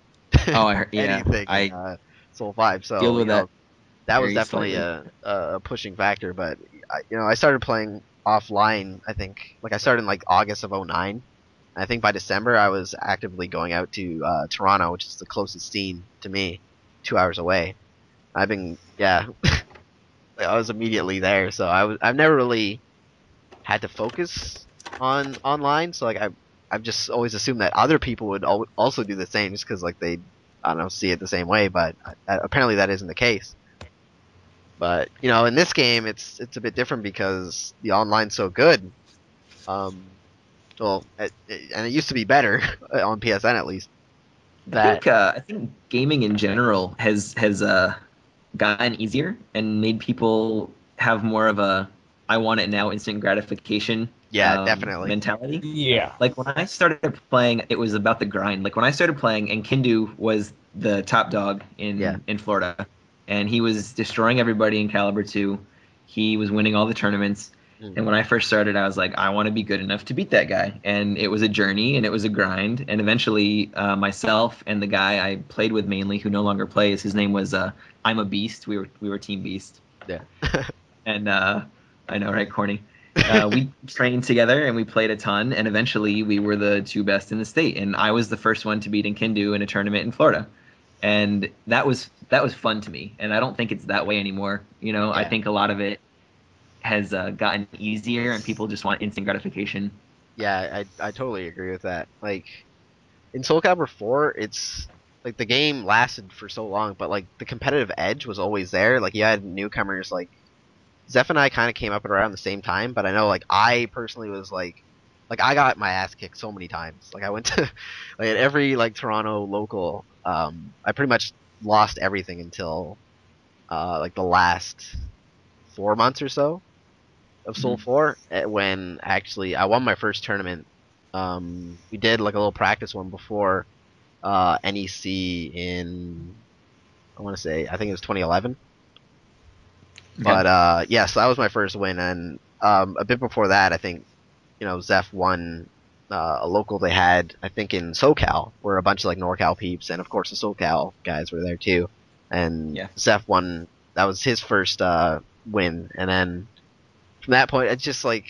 S4: Oh, I heard, yeah.
S1: Anything in Soul 5. So
S4: deal with that
S1: was definitely a pushing factor. But I started playing offline. I think I started in August of 2009. I think by December I was actively going out to Toronto, which is the closest scene to me, 2 hours away. I've been I was immediately there, so I've never really had to focus on online. So I've just always assumed that other people would also do the same, just because they, I don't know, see it the same way. But apparently that isn't the case. But in this game it's a bit different because the online's so good. And it used to be better on PSN at least.
S4: I think gaming in general has gotten easier and made people have more of a I want it now instant gratification
S1: definitely
S4: mentality.
S2: Yeah.
S4: Like, when I started playing, it was about the grind. Like, when I started playing, and Kindu was the top dog in Florida, and he was destroying everybody in Calibur 2. He was winning all the tournaments. And when I first started, I was like, I want to be good enough to beat that guy. And it was a journey, and it was a grind. And eventually, myself and the guy I played with mainly, who no longer plays, his name was I'm a Beast. We were Team Beast.
S1: Yeah.
S4: And I know, right, corny? We trained together, and we played a ton. And eventually, we were the two best in the state. And I was the first one to beat Kindu in a tournament in Florida. And that was fun to me. And I don't think it's that way anymore. I think a lot of it has gotten easier, and people just want instant gratification.
S1: Yeah, I totally agree with that. Like, in Soulcalibur 4, it's the game lasted for so long, but the competitive edge was always there. You had newcomers Zeph and I kind of came up at around the same time, but I know I personally was I got my ass kicked so many times. I went to at every Toronto local. I pretty much lost everything until the last 4 months or so of Soul 4, when actually I won my first tournament. We did a little practice one before NEC in, I want to say, I think it was 2011. Okay. But so that was my first win, and a bit before that, I think Zeph won a local they had, I think, in SoCal, where a bunch of NorCal peeps and of course the SoCal guys were there too. And Zeph won. That was his first win, and then from that point, it's just there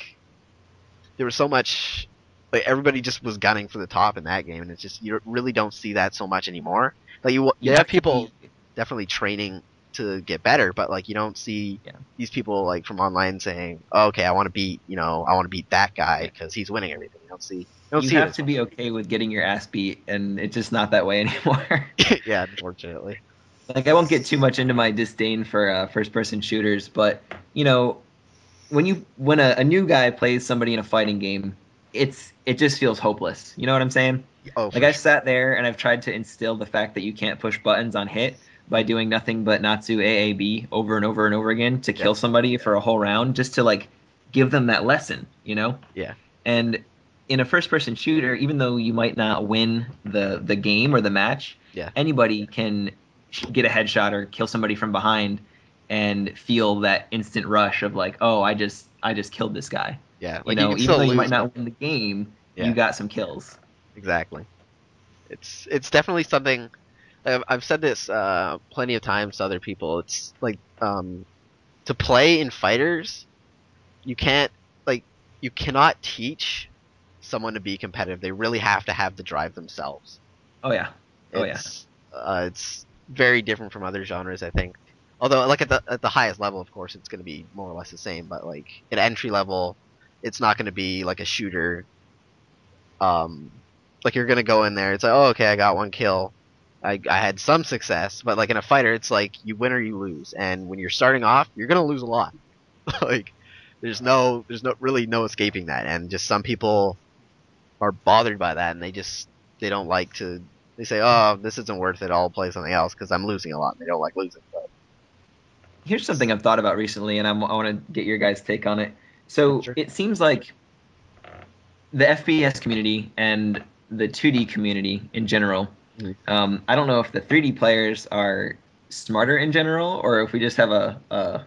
S1: was so much. Everybody just was gunning for the top in that game, and it's just you really don't see that so much anymore. You have people definitely training to get better, but you don't see these people from online saying, oh, "Okay, I want to beat that guy because he's winning everything." You
S4: have to be okay with getting your ass beat, and it's just not that way anymore.
S1: Yeah, unfortunately.
S4: I won't get too much into my disdain for first-person shooters, but when a new guy plays somebody in a fighting game, it just feels hopeless. You know what I'm saying?
S1: Oh,
S4: I've sat there and I've tried to instill the fact that you can't push buttons on hit by doing nothing but Natsu AAB over and over and over again to kill somebody for a whole round, just to give them that lesson,
S1: Yeah.
S4: And in a first-person shooter, even though you might not win the game or the match, anybody can get a headshot or kill somebody from behind and feel that instant rush of oh, I just killed this guy.
S1: Yeah.
S4: Even though you might not win the game, you got some kills.
S1: exactly. It's definitely something. I've said this plenty of times to other people. It's like to play in fighters, you can't like you cannot teach someone to be competitive. They really have to have the drive themselves.
S4: Oh yeah. Oh yeah.
S1: It's very different from other genres, I think. Although, like at the highest level, of course, it's going to be more or less the same. But like at entry level, it's not going to be like a shooter. Like you're going to go in there. It's like, oh, okay, I got one kill. I had some success. But like in a fighter, it's like you win or you lose. And when you're starting off, you're going to lose a lot. Like there's really no escaping that. And just some people are bothered by that, and they don't like to. They say, "Oh, this isn't worth it. I'll play something else because I'm losing a lot." And they don't like losing. But
S4: Here's something I've thought about recently, and I want to get your guys' take on it. So
S1: Sure.
S4: It seems like the FPS community and the 2D community in general.
S1: Mhm.
S4: I don't know if the 3D players are smarter in general, or if we just have a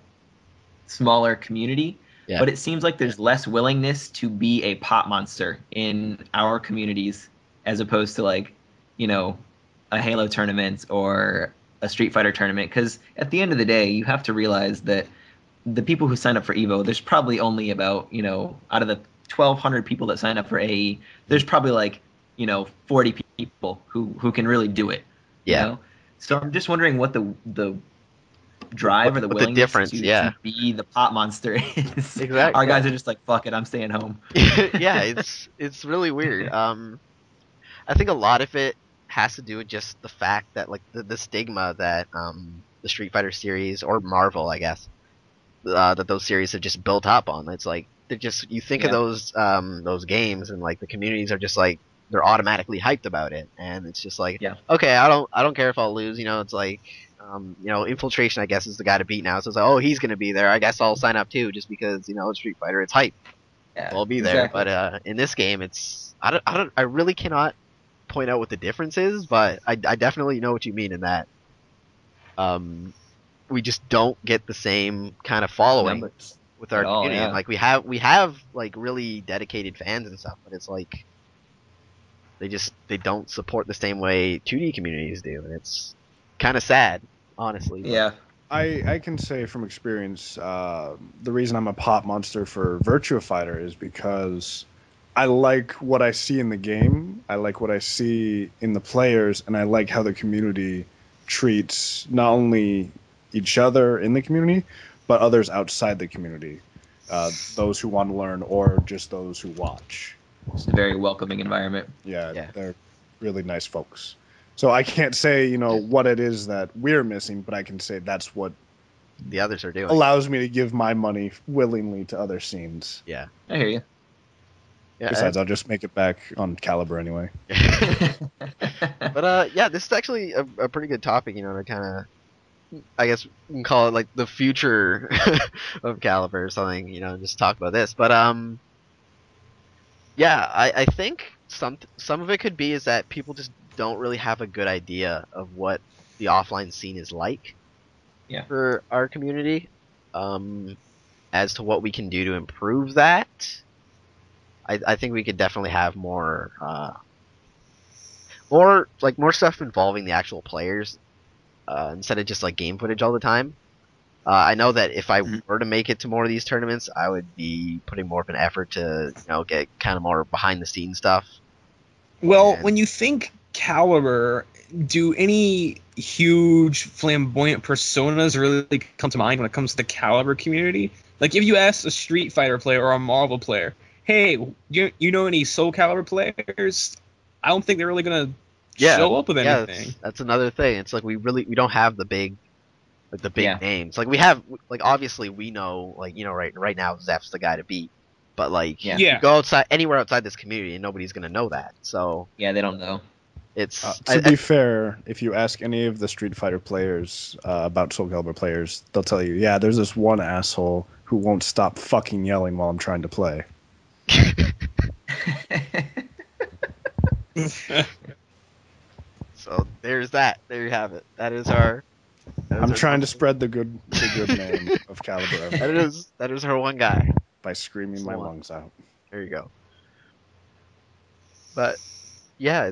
S4: smaller community.
S1: Yeah.
S4: But it seems like there's less willingness to be a pot monster in our communities as opposed to like, a Halo tournament or a Street Fighter tournament. Because at the end of the day, you have to realize that the people who sign up for Evo, there's probably only about, out of the 1,200 people that sign up for AE, there's probably like, 40 people who can really do it.
S1: Yeah.
S4: You know? So I'm just wondering what the drive or the
S1: What the
S4: willingness
S1: difference,
S4: to
S1: yeah.
S4: be the pot monster is.
S1: Exactly.
S4: Our guys are just like, fuck it, I'm staying home.
S1: Yeah, it's really weird. I think a lot of it has to do with just the fact that like the stigma that the Street Fighter series or Marvel, I guess, that those series have just built up on. It's like they're just you think of
S4: Yeah.
S1: those games and like the communities are just like they're automatically hyped about it, and it's just like
S4: Yeah.
S1: okay, I don't care if I'll lose. It's like Infiltration, I guess, is the guy to beat now. So it's like, oh, he's gonna be there. I guess I'll sign up too, just because it's Street Fighter, it's hype.
S4: Yeah,
S1: So I'll be there.
S4: exactly.
S1: But in this game, I really cannot point out what the difference is, but I definitely know what you mean in that we just don't get the same kind of following
S4: Numbers
S1: with our
S4: at all,
S1: community.
S4: yeah.
S1: And like we have like really dedicated fans and stuff, but it's like they don't support the same way 2D communities do, and it's kind of sad, honestly. But,
S4: Yeah.
S3: I can say from experience, the reason I'm a pop monster for Virtua Fighter is because I like what I see in the game, I like what I see in the players, and I like how the community treats not only each other in the community, but others outside the community, those who want to learn or just those who watch.
S4: It's a very welcoming environment.
S3: Yeah, they're really nice folks. So I can't say, what it is that we're missing, but I can say that's what
S1: the others are doing.
S3: allows me to give my money willingly to other scenes.
S1: Yeah.
S4: I hear you.
S1: Yeah.
S3: Besides, I'll just make it back on Calibur anyway.
S1: But yeah, this is actually a pretty good topic, to kind of, I guess we can call it like the future of Calibur or something, just talk about this. But yeah, I think some of it could be is that people just don't really have a good idea of what the offline scene is like.
S4: Yeah.
S1: For our community, as to what we can do to improve that. I think we could definitely have more stuff involving the actual players instead of just like game footage all the time. I know that if I were to make it to more of these tournaments, I would be putting more of an effort to get kind of more behind the scenes stuff.
S2: Well, when you think Calibur, do any huge flamboyant personas really come to mind when it comes to the Calibur community? Like if you ask a Street Fighter player or a Marvel player, hey, you know any Soulcalibur players? I don't think they're really gonna show up with anything.
S1: That's another thing. It's like we don't have the big names. Like we have, like obviously we know, like right now Zeph's the guy to beat, but like you go anywhere outside this community and nobody's gonna know that. So
S4: yeah, they don't know.
S1: It's
S3: to be fair, if you ask any of the Street Fighter players about Soulcalibur players, they'll tell you, yeah, there's this one asshole who won't stop fucking yelling while I'm trying to play.
S1: So there's that. There you have it. That is our.
S3: I'm trying to spread the good name of Calibur.
S1: That is her one guy.
S3: By screaming my lungs out.
S1: There you go. But yeah,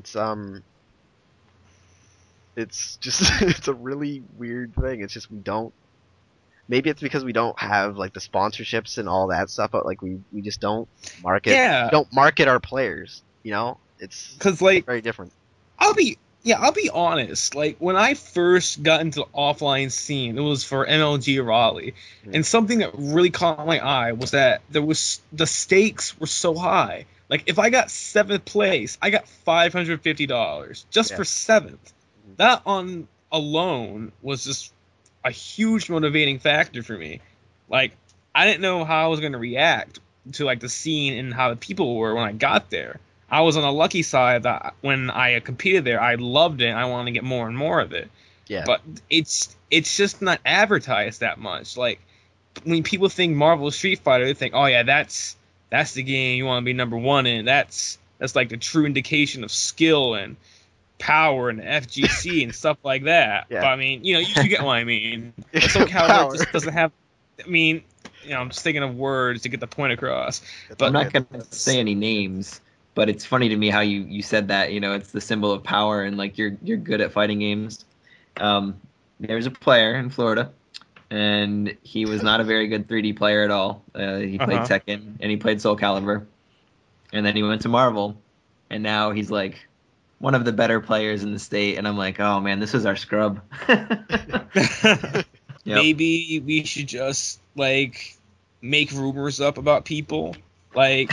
S1: it's just it's a really weird thing. It's just we don't. Maybe it's because we don't have like the sponsorships and all that stuff, but like we just don't market.
S2: Yeah,
S1: We don't market our players. You know, it's
S2: because like
S1: very different.
S2: I'll be honest. Like when I first got into the offline scene, it was for MLG Raleigh, and something that really caught my eye was that the stakes were so high. Like if I got 7th place, I got $550 just for 7th. That on alone was just a huge motivating factor for me. Like I didn't know how I was going to react to like the scene and how the people were when I got there. I was on the lucky side that when I competed there, I loved it. And I wanted to get more and more of it.
S1: Yeah.
S2: But it's just not advertised that much. Like when people think Marvel Street Fighter, they think, oh yeah, that's the game you want to be number 1 in. That's like the true indication of skill and power and FGC and stuff like that.
S1: Yeah.
S2: But I mean, you get what I mean. Soulcalibur just doesn't have. I mean, I'm just thinking of words to get the point across. But
S4: I'm not going to say any names, but it's funny to me how you said that. It's the symbol of power and like you're good at fighting games. There's a player in Florida, and he was not a very good 3D player at all. He played Tekken and he played Soulcalibur, and then he went to Marvel, and now he's like one of the better players in the state, and I'm like, oh man, this is our scrub. Yep.
S2: Maybe we should just like make rumors up about people. Like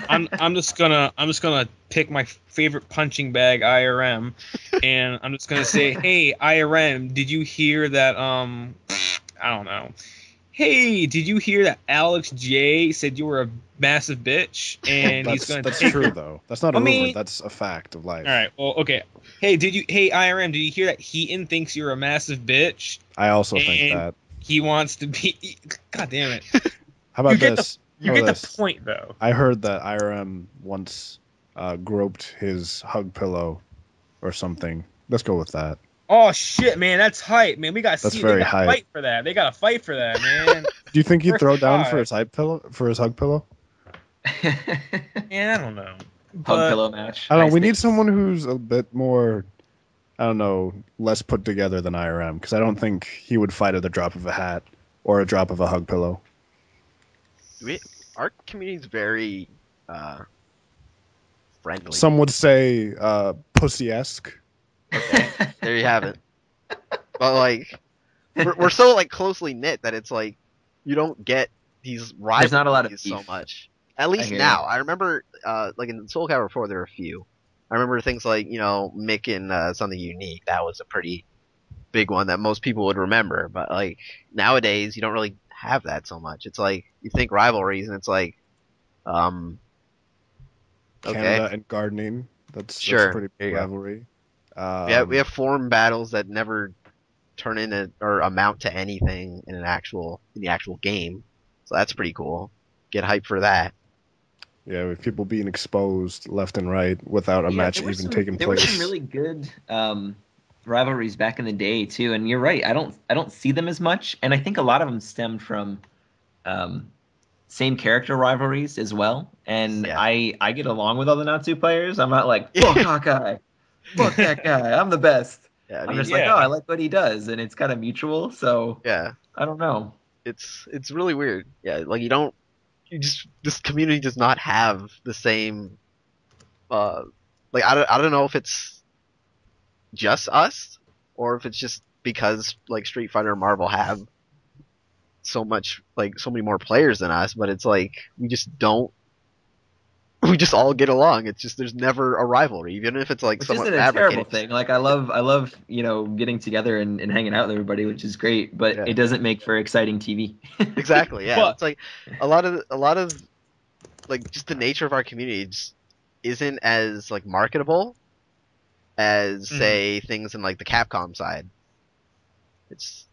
S2: I'm just gonna pick my favorite punching bag, IRM, and I'm just gonna say, hey IRM, did you hear that I don't know. Hey, did you hear that Alex J said you were a massive bitch? And
S3: that's true though. That's not a rumor. That's a fact of life.
S2: All right. Well, okay. Hey, IRM? Did you hear that Heaton thinks you're a massive bitch?
S3: I also think that
S2: he wants to be. God damn it!
S3: How about this?
S2: You get the point though.
S3: I heard that IRM once groped his hug pillow or something. Let's go with that.
S2: Oh shit, man, that's hype, man. We got
S3: to fight
S2: for that. They got to fight for that, man.
S3: Do you think he'd throw down for his hug pillow?
S2: Man, I don't know.
S4: Hug pillow match.
S3: I don't know. We need someone who's a bit more, I don't know, less put together than IRM, because I don't think he would fight at the drop of a hat or a drop of a hug pillow.
S1: Our community's very friendly.
S3: Some would say pussy-esque.
S1: Okay, there you have it. But like, we're so like closely knit that it's like you don't get these rivalries
S4: There's not a lot of
S1: so much. At least now, I remember like in Soulcalibur before there were a few. I remember things like Mick and Something Unique. That was a pretty big one that most people would remember. But like nowadays, you don't really have that so much. It's like you think rivalries, and it's like,
S3: Canada and gardening. That's a pretty big rivalry.
S1: We have forum battles that never turn into or amount to anything in the actual game, so that's pretty cool. Get hyped for that.
S3: Yeah, with people being exposed left and right without a match even taking place.
S4: There were some really good rivalries back in the day too, and you're right. I don't see them as much, and I think a lot of them stemmed from same character rivalries as well. And I get along with all the Natsu players. I'm not like fuck Hawkeye, fuck that guy. I'm the best. Yeah, I'm just like, oh, I like what he does, and it's kind of mutual. So
S1: yeah,
S4: I don't know.
S1: It's really weird. Yeah, like this community does not have the same. Like I don't know if it's just us or if it's just because like Street Fighter and Marvel have so many more players than us, but it's like we just all get along. It's just there's never a rivalry, even if it's like somewhat fabricated.
S4: Which isn't a terrible thing. Like I love getting together and hanging out with everybody, which is great. But it doesn't make for exciting TV.
S1: Exactly. Yeah. But it's like a lot of like just the nature of our community just isn't as like marketable as say things in like the Capcom side. It's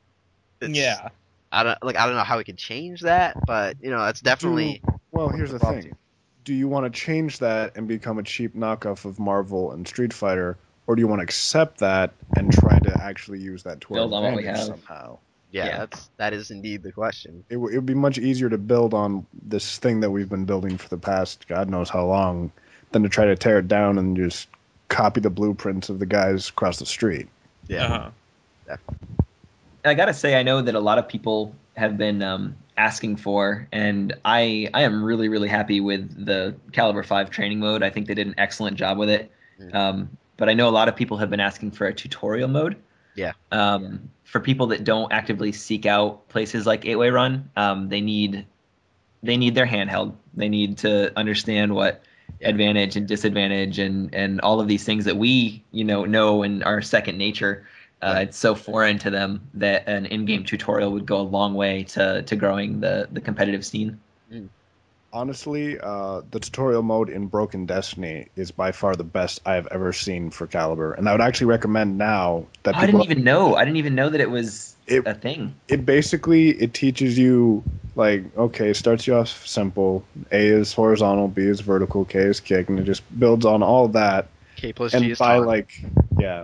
S2: yeah.
S1: I don't know how we could change that, but that's definitely.
S3: Well, here's the thing. Do you want to change that and become a cheap knockoff of Marvel and Street Fighter, or do you want to accept that and try to actually use that to our advantage somehow?
S1: Yeah, that is indeed the question.
S3: It would be much easier to build on this thing that we've been building for the past God knows how long than to try to tear it down and just copy the blueprints of the guys across the street.
S1: Yeah.
S4: I gotta say, I know that a lot of people have been asking for, and I am really, really happy with the Calibur 5 training mode. I think they did an excellent job with it. But I know a lot of people have been asking for a tutorial mode.
S1: Yeah.
S4: For people that don't actively seek out places like 8-Way Run, they need their handheld. They need to understand what advantage and disadvantage and all of these things that we know and are second nature. It's so foreign to them that an in-game tutorial would go a long way to growing the competitive scene.
S3: Honestly, the tutorial mode in Broken Destiny is by far the best I have ever seen for Calibur, and I would actually recommend now that
S4: I didn't even know that it was a thing.
S3: It teaches you, like, okay, it starts you off simple. A is horizontal, B is vertical, K is kick, and it just builds on all that.
S1: K plus
S3: and
S1: G is
S3: by
S1: taunt.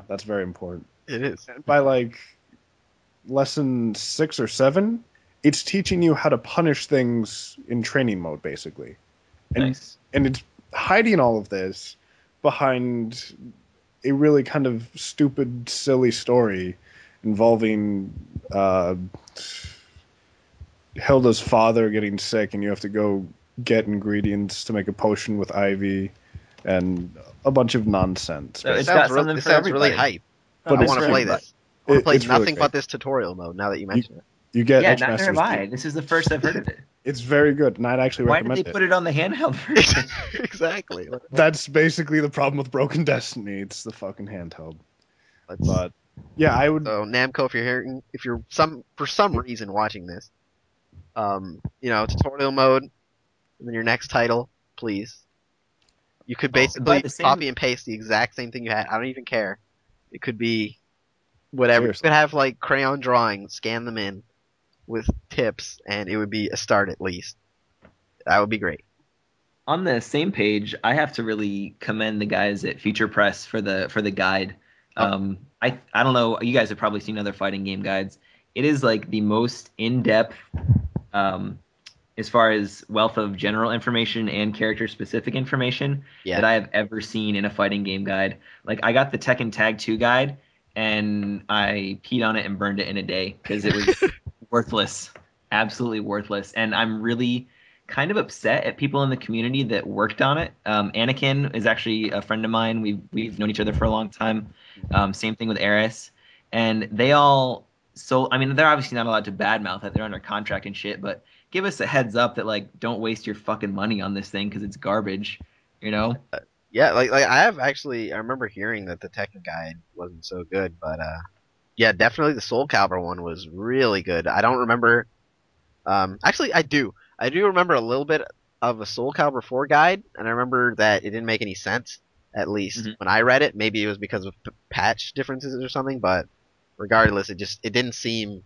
S3: that's very important.
S1: It is.
S3: And by lesson 6 or 7, it's teaching you how to punish things in training mode, basically. And,
S4: Nice.
S3: And it's hiding all of this behind a really kind of stupid, silly story involving Hilda's father getting sick, and you have to go get ingredients to make a potion with Ivy, and a bunch of nonsense.
S4: So it's
S1: sounds
S4: got something
S1: it
S4: for
S1: sounds really
S4: everybody.
S1: hype.
S3: But
S1: I
S3: it's
S1: want to
S3: really
S1: play this. I want to play
S3: it's really
S1: nothing
S3: great.
S1: but this tutorial mode now that you mention it.
S3: You get
S4: Yeah,
S3: Edge
S4: neither have
S3: Masters
S4: I.
S3: too.
S4: This is the first I've heard of it.
S3: It's very good, and I'd actually
S4: Why did
S3: recommend
S4: they
S3: it.
S4: put it on the handheld version?
S1: Exactly.
S3: That's basically the problem with Broken Destiny. It's the fucking handheld.
S1: Let's-
S3: But yeah, I would.
S1: So Namco, if you're for some reason watching this, tutorial mode, and then your next title, please. You could basically copy and paste the exact same thing you had. I don't even care. It could be whatever.
S3: Seriously.
S1: You could have like crayon drawing, scan them in with tips, and it would be a start at least. That would be great.
S4: On the same page, I have to really commend the guys at Future Press for the guide.
S1: Oh.
S4: I don't know. You guys have probably seen other fighting game guides. It is like the most in-depth, as far as wealth of general information and character-specific information that I have ever seen in a fighting game guide. Like, I got the Tekken Tag 2 guide, and I peed on it and burned it in a day because it was worthless, absolutely worthless. And I'm really kind of upset at people in the community that worked on it. Anakin is actually a friend of mine. We've known each other for a long time. Same thing with Eris, and they all. So I mean, they're obviously not allowed to badmouth it. They're under contract and shit. But give us a heads up that like, don't waste your fucking money on this thing because it's garbage. You know?
S1: Yeah, like I remember hearing that the Tekken guide wasn't so good, but yeah, definitely the Soulcalibur one was really good. I don't remember. Actually, I do. I do remember a little bit of a Soulcalibur 4 guide, and I remember that it didn't make any sense. At least when I read it, maybe it was because of patch differences or something. But regardless, it didn't seem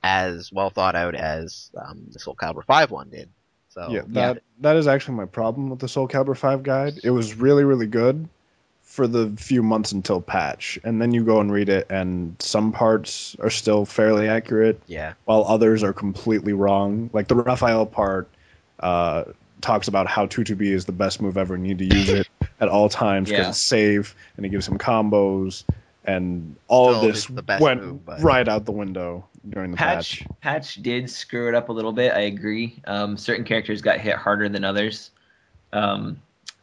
S1: as well thought out as the Soulcalibur 5 one did. So
S3: Yeah, that is actually my problem with the Soulcalibur 5 guide. It was really, really good for the few months until patch, and then you go and read it, and some parts are still fairly accurate, while others are completely wrong. Like the Raphael part talks about how 2-2-B is the best move ever, and you need to use it at all times because it's safe, and it gives him combos, and all of this went right out the window during the patch.
S4: Patch did screw it up a little bit, I agree. Certain characters got hit harder than others. So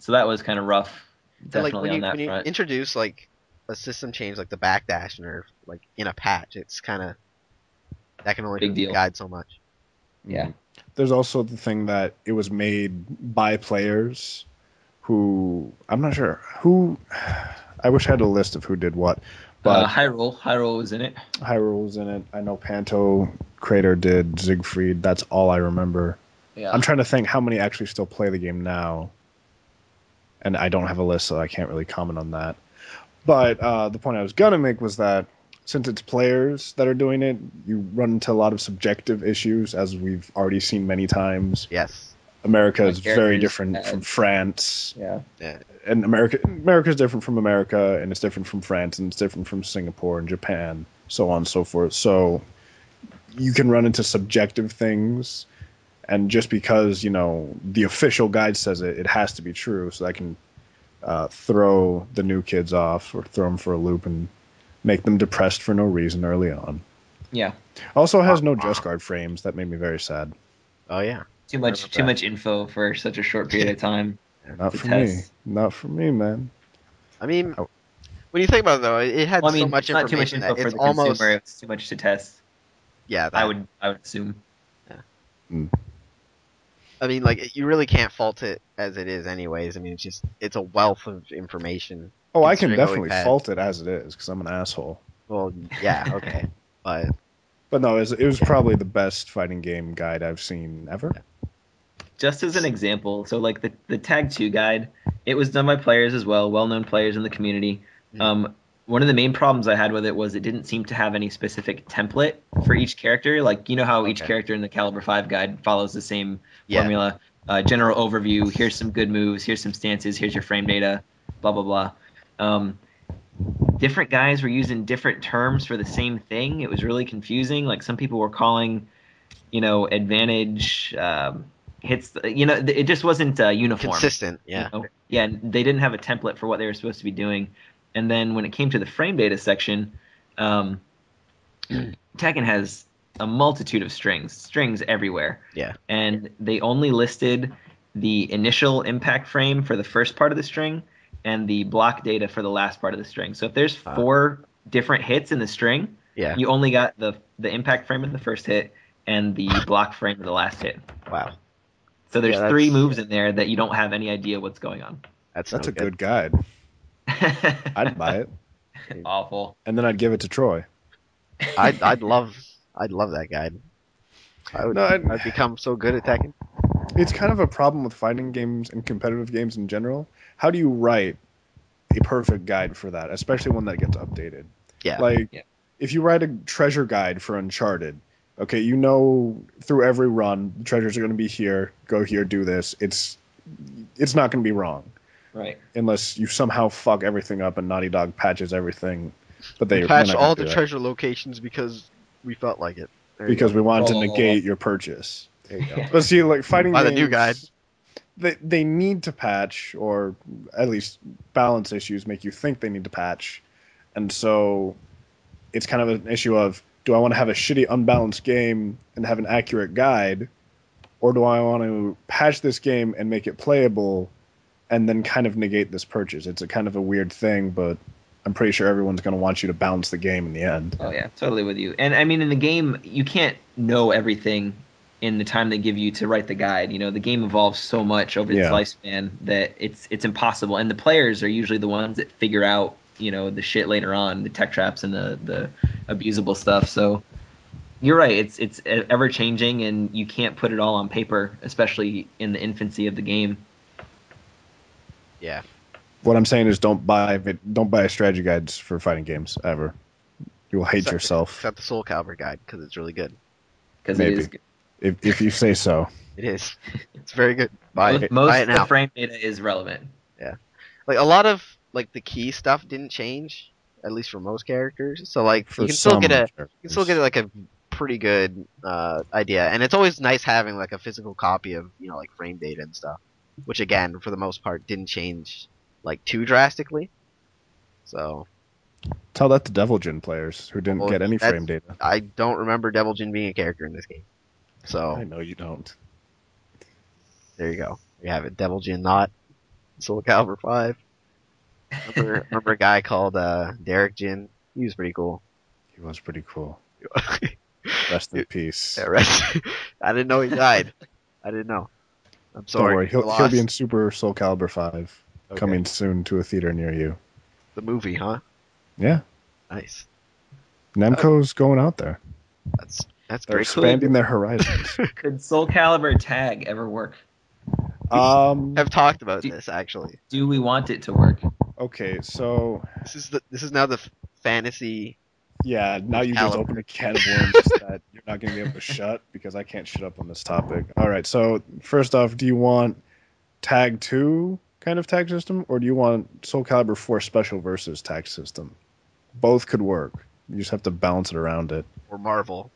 S4: that was kind of rough. Definitely on that front.
S1: When you introduce like a system change like the backdash nerf like in a patch, it's kind of that can only guide so much.
S4: Yeah.
S3: There's also the thing that it was made by players who I'm not sure who. I wish I had a list of who did what. But
S4: Hyrule was in it.
S3: Hyrule was in it. I know Panto Crater did. Siegfried. That's all I remember.
S4: Yeah.
S3: I'm trying to think how many actually still play the game now. And I don't have a list, so I can't really comment on that. But the point I was going to make was that since it's players that are doing it, you run into a lot of subjective issues, as we've already seen many times.
S1: Yes.
S3: America is very different from France.
S4: Yeah.
S3: And America is different from America, and it's different from France, and it's different from Singapore and Japan, so on and so forth. So you can run into subjective things. And just because, the official guide says it, it has to be true. So that can throw the new kids off or throw them for a loop and make them depressed for no reason early on.
S4: Yeah.
S3: Also has no Just Guard frames. That made me very sad.
S1: Oh yeah.
S4: Too much info for such a short period of time.
S3: Not for me. Not for me, man.
S1: I mean, when you think about it, though, it had
S4: Well, I mean,
S1: so much
S4: it's not too much
S1: information
S4: info
S1: that
S4: for
S1: it's
S4: the
S1: almost
S4: consumer. It's too much to test.
S1: yeah.
S4: I would assume.
S1: I mean, like you really can't fault it as it is, anyways. I mean, it's a wealth of information.
S3: Oh, I can
S1: considering what
S3: definitely
S1: we've had.
S3: fault it as it is because I'm an asshole.
S1: Well, yeah, okay, but
S3: no, it was probably the best fighting game guide I've seen ever.
S4: Just as an example, so like the Tag 2 guide, it was done by players as well, well-known players in the community. One of the main problems I had with it was it didn't seem to have any specific template for each character. Like, you know how each character in the Calibur 5 guide follows the same formula. General overview, here's some good moves, here's some stances, here's your frame data, blah, blah, blah. Different guys were using different terms for the same thing. It was really confusing. Like, some people were calling, advantage hits. It just wasn't uniform.
S1: consistent. Yeah.
S4: Yeah, they didn't have a template for what they were supposed to be doing. And then when it came to the frame data section, Tekken has a multitude of strings everywhere.
S1: Yeah.
S4: And they only listed the initial impact frame for the first part of the string and the block data for the last part of the string. So if there's 4 different hits in the string, you only got the impact frame of the first hit and the block frame of the last hit.
S1: Wow.
S4: So there's 3 moves in there that you don't have any idea what's going on.
S3: That's a good guide. I'd buy it.
S4: Awful.
S3: And then I'd give it to Troy.
S1: I'd love that guide. I'd become so good at Tekken.
S3: It's kind of a problem with fighting games and competitive games in general. How do you write a perfect guide for that, especially one that gets updated?
S1: Yeah.
S3: If you write a treasure guide for Uncharted, okay, through every run, the treasures are going to be here, go here, do this. It's not going to be wrong.
S4: Right.
S3: Unless you somehow fuck everything up and Naughty Dog patches everything. But
S1: we patched all the treasure locations because we felt like it.
S3: Because we wanted to negate your purchase. There you go. But see, like fighting games,
S1: the new guide.
S3: They need to patch, or at least balance issues make you think they need to patch. And so it's kind of an issue of, do I want to have a shitty, unbalanced game and have an accurate guide? Or do I want to patch this game and make it playable and then kind of negate this purchase? It's a kind of a weird thing, but I'm pretty sure everyone's going to want you to balance the game in the end.
S4: Oh, yeah, totally with you. And, I mean, in the game, you can't know everything in the time they give you to write the guide. The game evolves so much over its lifespan that it's impossible. And the players are usually the ones that figure out, the shit later on, the tech traps and the abusable stuff. So you're right. It's ever-changing, and you can't put it all on paper, especially in the infancy of the game.
S1: Yeah.
S3: What I'm saying is don't buy strategy guides for fighting games ever. You will hate yourself.
S1: Except the Soulcalibur guide, because it's really good.
S4: Because it is good.
S3: If you say so.
S1: It is. It's very good. Buy it
S4: Most
S1: now.
S4: of the frame data is relevant.
S1: Yeah. Like a lot of the key stuff didn't change, at least for most characters. So you can still get a pretty good idea. And it's always nice having a physical copy of frame data and stuff, which again for the most part didn't change too drastically. So
S3: tell that to Devil Jin players who didn't get any frame data.
S1: I don't remember Devil Jin being a character in this game. So
S3: I know you don't.
S1: There you go. We have it. Devil Jin not Soulcalibur 5. Remember a guy called Derek Jin? He was pretty cool.
S3: He was pretty cool. Rest in peace.
S1: Yeah, I didn't know he died. I didn't know. I'm sorry.
S3: Don't worry. He'll be in Super Soulcalibur 5 coming soon to a theater near you.
S1: The movie, huh?
S3: Yeah.
S1: Nice.
S3: Namco's going out there.
S1: That's
S3: They're
S1: great.
S3: expanding their horizons.
S4: Could Soulcalibur tag ever work?
S1: Have talked about this actually.
S4: Do we want it to work?
S3: Okay, so
S1: this is now the fantasy.
S3: Yeah, now you just
S1: Calibur.
S3: open a can of worms that you're not going to be able to shut because I can't shut up on this topic. All right, so first off, do you want Tag 2 kind of tag system, or do you want Soulcalibur 4 Special Versus tag system? Both could work. You just have to balance it around it.
S1: Or Marvel.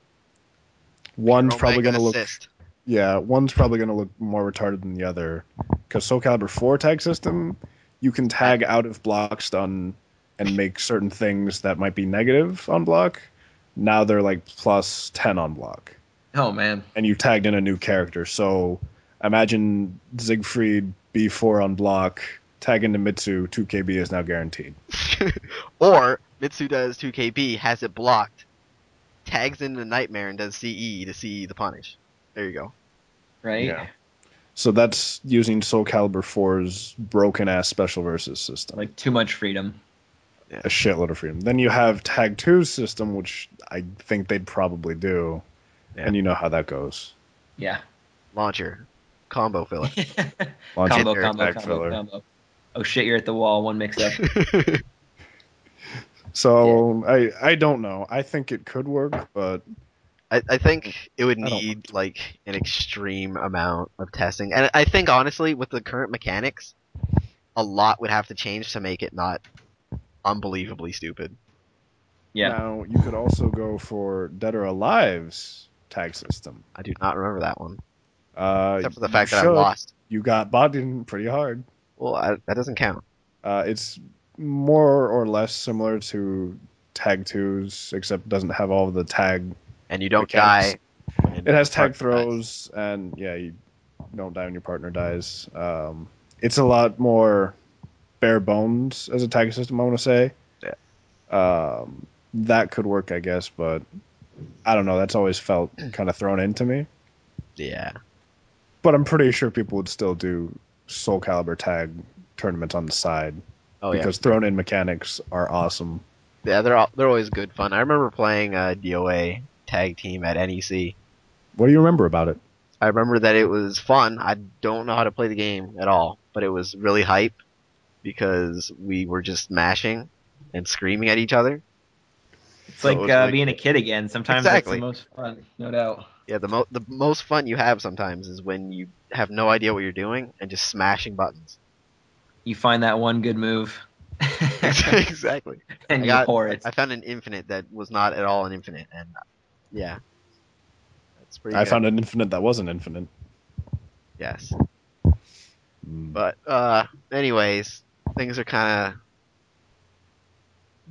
S3: One's probably going to look...
S1: assist.
S3: Yeah, one's probably going to look more retarded than the other. Because Soulcalibur 4 tag system, you can tag out of block stun and make certain things that might be negative on block. Now they're like plus 10 on block.
S4: Oh man.
S3: And you tagged in a new character. So imagine Siegfried B4 on block, tag into Mitsu, 2KB is now guaranteed.
S1: Or Mitsu does 2KB, has it blocked, tags into Nightmare and does CE to CE the punish. There you go.
S4: Right?
S3: Yeah. So that's using Soulcalibur 4's broken-ass special versus system.
S4: Like too much freedom.
S1: Yeah.
S3: A shitload of freedom. Then you have Tag 2's system, which I think they'd probably do.
S1: Yeah.
S3: And you know how that goes.
S4: Yeah.
S1: Launcher. Combo filler.
S3: Launch
S4: combo,
S3: your
S4: combo,
S3: tag
S4: combo,
S3: filler.
S4: combo. Oh shit, you're at the wall. One mix up.
S3: So I don't know. I think it could work, but
S1: I think it would
S3: I don't
S1: need like an extreme amount of testing. And I think honestly, with the current mechanics, a lot would have to change to make it not unbelievably stupid.
S4: Yeah.
S3: now you could also go for Dead or Alive's tag system.
S1: I do not remember that one.
S3: Uh,
S1: Except for the
S3: you
S1: fact that I
S3: should.
S1: lost.
S3: You got bodied pretty hard.
S1: Well, that doesn't count.
S3: It's more or less similar to Tag 2's, except it doesn't have all of the tag.
S1: And you don't
S3: Mechanics.
S1: die. when
S3: It has
S1: your
S3: tag
S1: partner dies.
S3: throws, and yeah, you don't die when your partner dies. It's a lot more bare bones as a tag system, I want to say.
S1: Yeah.
S3: That could work, I guess, but I don't know. That's always felt kind of thrown into me.
S1: Yeah.
S3: But I'm pretty sure people would still do Soulcalibur tag tournaments on the side
S1: Oh yeah.
S3: because thrown in mechanics are awesome.
S1: Yeah, they're always good fun. I remember playing a DOA tag team at NEC.
S3: What do you remember about it?
S1: I remember that it was fun. I don't know how to play the game at all, but it was really hype because we were just mashing and screaming at each other.
S4: It's
S1: So
S4: like,
S1: it was really
S4: being a
S1: cool.
S4: kid again. Sometimes
S1: Exactly.
S4: that's the most fun, no doubt.
S1: Yeah, the most fun you have sometimes is when you have no idea what you're doing and just smashing buttons.
S4: You find that one good move.
S1: Exactly.
S4: And
S1: I
S4: you
S1: got-
S4: pour it.
S1: I found an infinite that was not at all an infinite, and yeah, that's pretty.
S3: I
S1: good.
S3: found an infinite that wasn't infinite.
S1: Yes,
S3: Mm.
S1: but anyways, things are kind of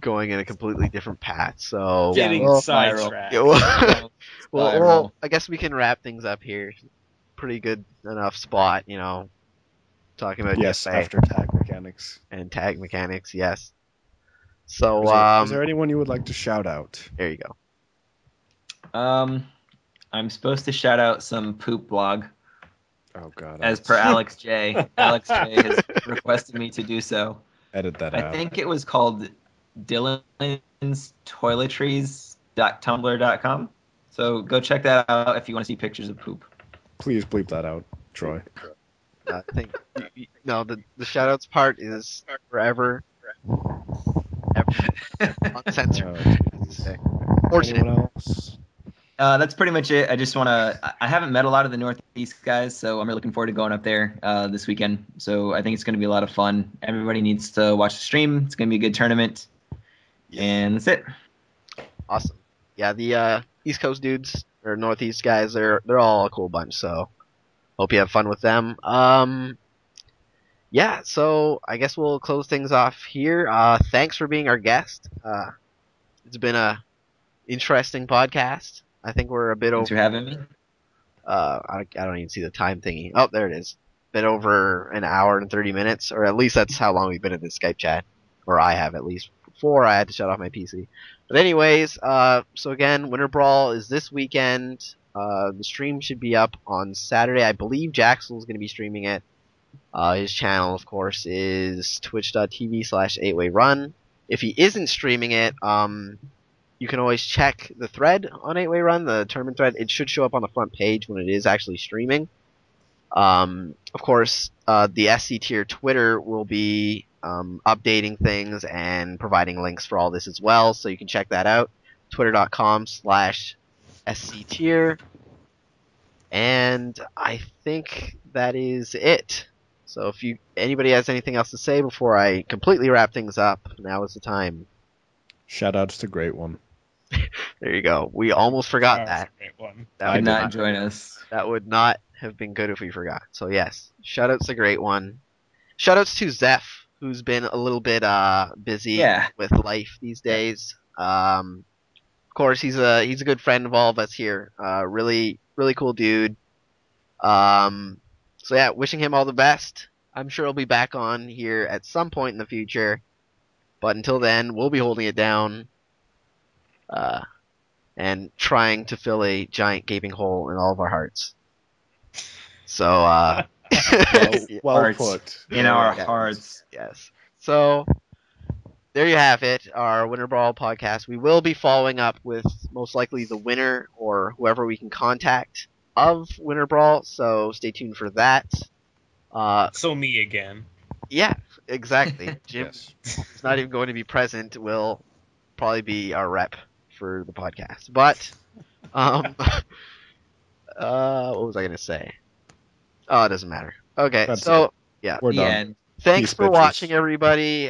S1: going in a completely different path. So
S2: Getting
S1: well,
S2: sidetracked.
S1: yeah, well,
S4: Spiral.
S1: well, I guess we can wrap things up here. Pretty good enough spot, talking about
S3: Yes,
S1: DFA
S3: after tag mechanics.
S1: and tag mechanics. Yes. So
S3: Is there anyone you would like to shout out?
S1: there you go.
S4: I'm supposed to shout out some poop blog,
S3: Oh god,
S4: as per Alex J. Alex J has requested me to do so.
S3: edit that
S4: I
S3: out.
S4: think it was called Dylan's Toiletries.tumblr.com. So go check that out if you want to see pictures of poop.
S3: Please bleep that out, Troy.
S1: I think no, the shoutouts part is forever, uncensored. Fortunate.
S3: Anyone else?
S4: That's pretty much it. I just want to. I haven't met a lot of the Northeast guys, so I'm really looking forward to going up there this weekend. So I think it's going to be a lot of fun. Everybody needs to watch the stream. It's going to be a good tournament, and that's it.
S1: Awesome. Yeah, the East Coast dudes or Northeast guys, they're all a cool bunch. So hope you have fun with them. Yeah. So I guess we'll close things off here. Thanks for being our guest. It's been a interesting podcast. I think we're a bit
S4: Thanks
S1: over.
S4: for having me.
S1: I don't even see the time thingy. Oh, there it is. Been over an hour and 30 minutes, or at least that's how long we've been in this Skype chat, or I have at least. Before I had to shut off my PC. But anyways, so again, Winter Brawl is this weekend. The stream should be up on Saturday. I believe Jaxel's going to be streaming it. His channel, of course, is twitch.tv/8wayrun. If he isn't streaming it, you can always check the thread on 8-Way Run, the tournament thread. It should show up on the front page when it is actually streaming. Of course, the SCTier Twitter will be updating things and providing links for all this as well, so you can check that out. Twitter.com/SCTier. And I think that is it. So if anybody has anything else to say before I completely wrap things up, now is the time.
S3: Shoutouts to Great One.
S1: There you go. We almost forgot
S2: That was
S1: that.
S2: a great one.
S1: That
S4: Could
S1: would
S4: not join us.
S1: That would not have been good if we forgot. So yes, shoutouts to Great One. Shoutouts to Zeph who's been a little bit busy
S4: Yeah.
S1: with life these days. Of course, he's a good friend of all of us here. Really cool dude. So yeah, wishing him all the best. I'm sure he'll be back on here at some point in the future. But until then, we'll be holding it down. And trying to fill a giant gaping hole in all of our hearts. So,
S3: Well
S4: Hearts.
S3: put.
S4: In our
S1: Yes.
S4: hearts.
S1: Yes. So, there you have it, our Winter Brawl podcast. We will be following up with most likely the winner or whoever we can contact of Winter Brawl, so stay tuned for that.
S2: So me again.
S1: Yeah, exactly. Jim
S3: Yes.
S1: is not even going to be present, will probably be our rep for the podcast. But, what was I going to say? Oh, it doesn't matter. Okay,
S3: That's
S1: so, yeah.
S3: We're
S4: The
S3: done.
S4: end.
S1: Thanks
S3: Peace,
S1: for
S3: bitches.
S1: watching, everybody.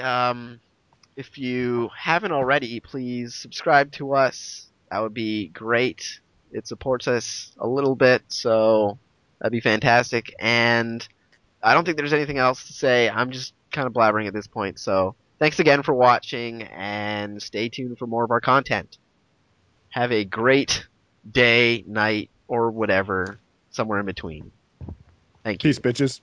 S1: If you haven't already, please subscribe to us. That would be great. It supports us a little bit, so that'd be fantastic. And I don't think there's anything else to say. I'm just kind of blabbering at this point. So thanks again for watching, and stay tuned for more of our content. Have a great day, night, or whatever, somewhere in between. Thank you.
S3: Peace, bitches.